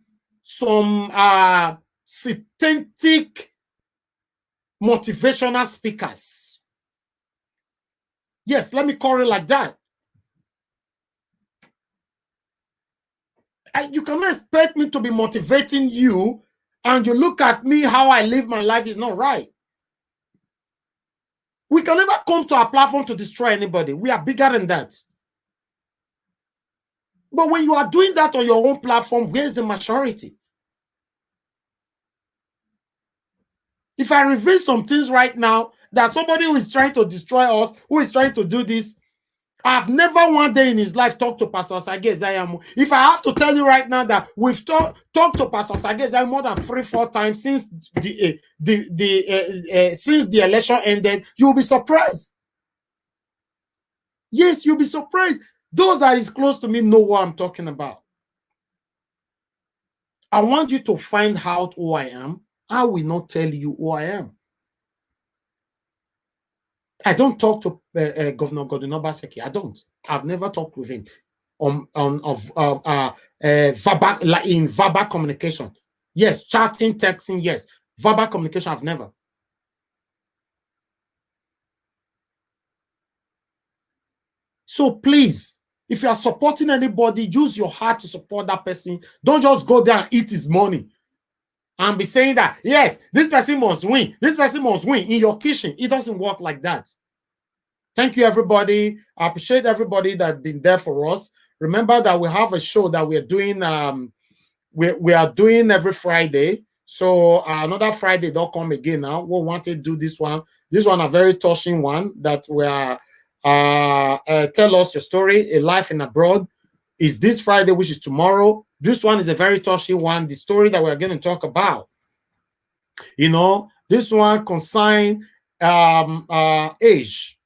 A: synthetic motivational speakers. Yes, let me call it like that. You cannot expect me to be motivating you and you look at me, how I live my life is not right. We can never come to our platform to destroy anybody. We are bigger than that. But when you are doing that on your own platform, where's the majority? If I reveal some things right now, that somebody who is trying to destroy us, who is trying to do this, I've never one day in his life talked to Pastor Sage Zayamu. If I have to tell you right now that we've talked to Pastor Sage Zayamu more than 3-4 times since since the election ended, you'll be surprised. Yes, you'll be surprised. Those that is close to me know what I'm talking about. I want you to find out who I am. I will not tell you who I am. I don't talk to Governor Gordon Obaseki. I don't. I've never talked with him in verbal communication. Yes, chatting, texting, yes. Verbal communication, I've never. So please, if you are supporting anybody, use your heart to support that person. Don't just go there and eat his money and be saying that, yes, this person must win. This person must win in your kitchen. It doesn't work like that. Thank you, everybody. I appreciate everybody that's been there for us. Remember that we have a show that we're doing. We are doing every Friday. So another Friday, they'll come again now. We want to do this one. This one, a very touching one that we are tell us your story, a life in abroad. Is this Friday, which is tomorrow. This one is a very touching one. The story that we're going to talk about. You know, this one concerns age.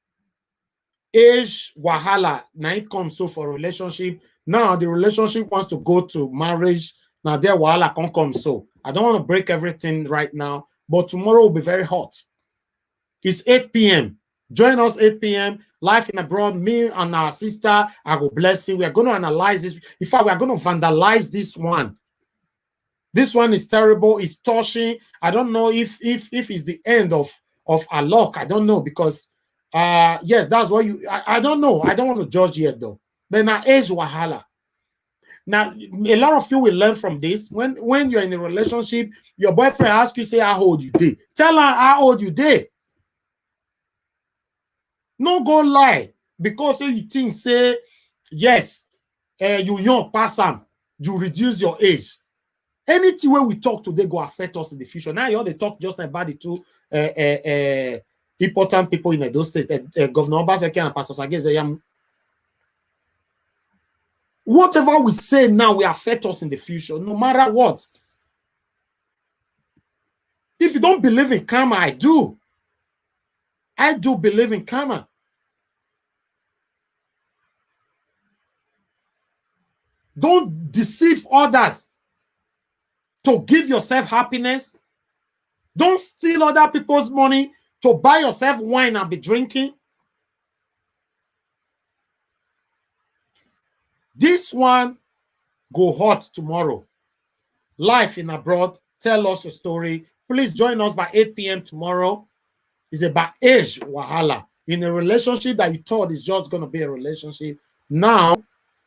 A: Age wahala. Now it comes so for relationship. Now the relationship wants to go to marriage. Now their wahala can't come so. I don't want to break everything right now, but tomorrow will be very hot. It's 8 p.m. Join us 8 p.m. Life in abroad. Me and our sister, I will bless you. We are going to analyze this. In fact, we are going to vandalize this one. This one is terrible. It's touching. I don't know if it's the end of our luck. I don't know because yes, that's what you. I don't know. I don't want to judge yet though. But now age wahala. Now a lot of you will learn from this. When you're in a relationship, your boyfriend asks you, say, how old you dey? Tell her how old you dey. No go lie because you think say yes, you young pass am, you reduce your age. Anything where we talk today go affect us in the future. Now you all they talk just about the two important people in those states, Governor Obaseki and Pastor Sage Zayamu. Whatever we say now will affect us in the future, no matter what. If you don't believe in karma, I do. I do believe in karma. Don't deceive others to give yourself happiness. Don't steal other people's money to buy yourself wine and be drinking. This one go hot tomorrow. Life in abroad. Tell us your story. Please join us by 8 p.m. tomorrow. It's about age wahala. In a relationship that you thought is just going to be a relationship, now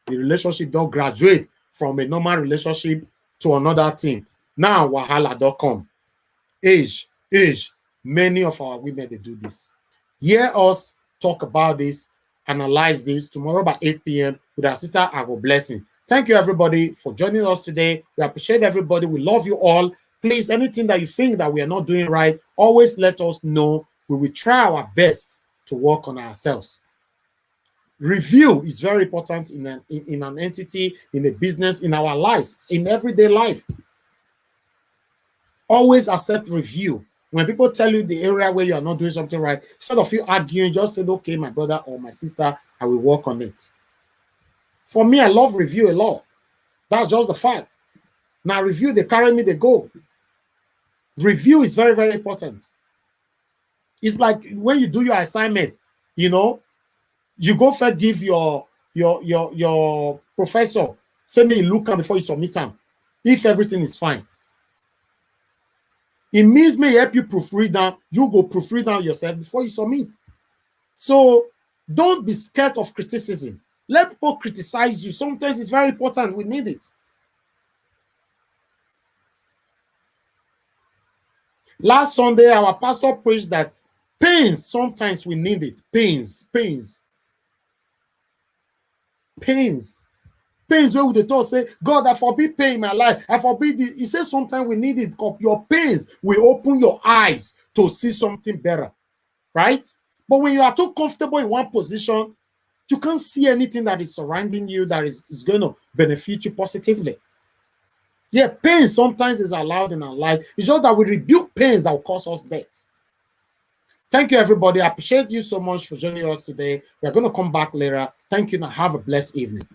A: the relationship don't graduate from a normal relationship to another thing. Now wahala don't come. Age. Many of our women, they do this. Hear us talk about this, analyze this tomorrow by 8 p.m. with our sister Ago Blessing. Thank you, everybody, for joining us today. We appreciate everybody. We love you all. Please, anything that you think that we are not doing right, always let us know. We will try our best to work on ourselves. Review is very important in an entity, in a business, in our lives, in everyday life. Always accept review. When people tell you the area where you are not doing something right, instead of you arguing, just say, okay, my brother or my sister, I will work on it. For me, I love review a lot. That's just the fact. Now, review, they carry me, they go. Review is very, very important. It's like when you do your assignment, you know, you go first give your professor, send me a look at before you submit them. If everything is fine. It means may help you proofread down. You go proofread down yourself before you submit. So don't be scared of criticism. Let people criticize you. Sometimes it's very important. We need it. Last Sunday, our pastor preached that pains, sometimes we need it. Pains. Pains where would the talk say, God, I forbid pain in my life. I forbid it. He says sometimes we need it. Your pains will open your eyes to see something better. Right? But when you are too comfortable in one position, you can't see anything that is surrounding you that is going to benefit you positively. Yeah, pain sometimes is allowed in our life. It's just that we rebuke pains that will cause us death. Thank you, everybody. I appreciate you so much for joining us today. We're going to come back later. Thank you, and have a blessed evening.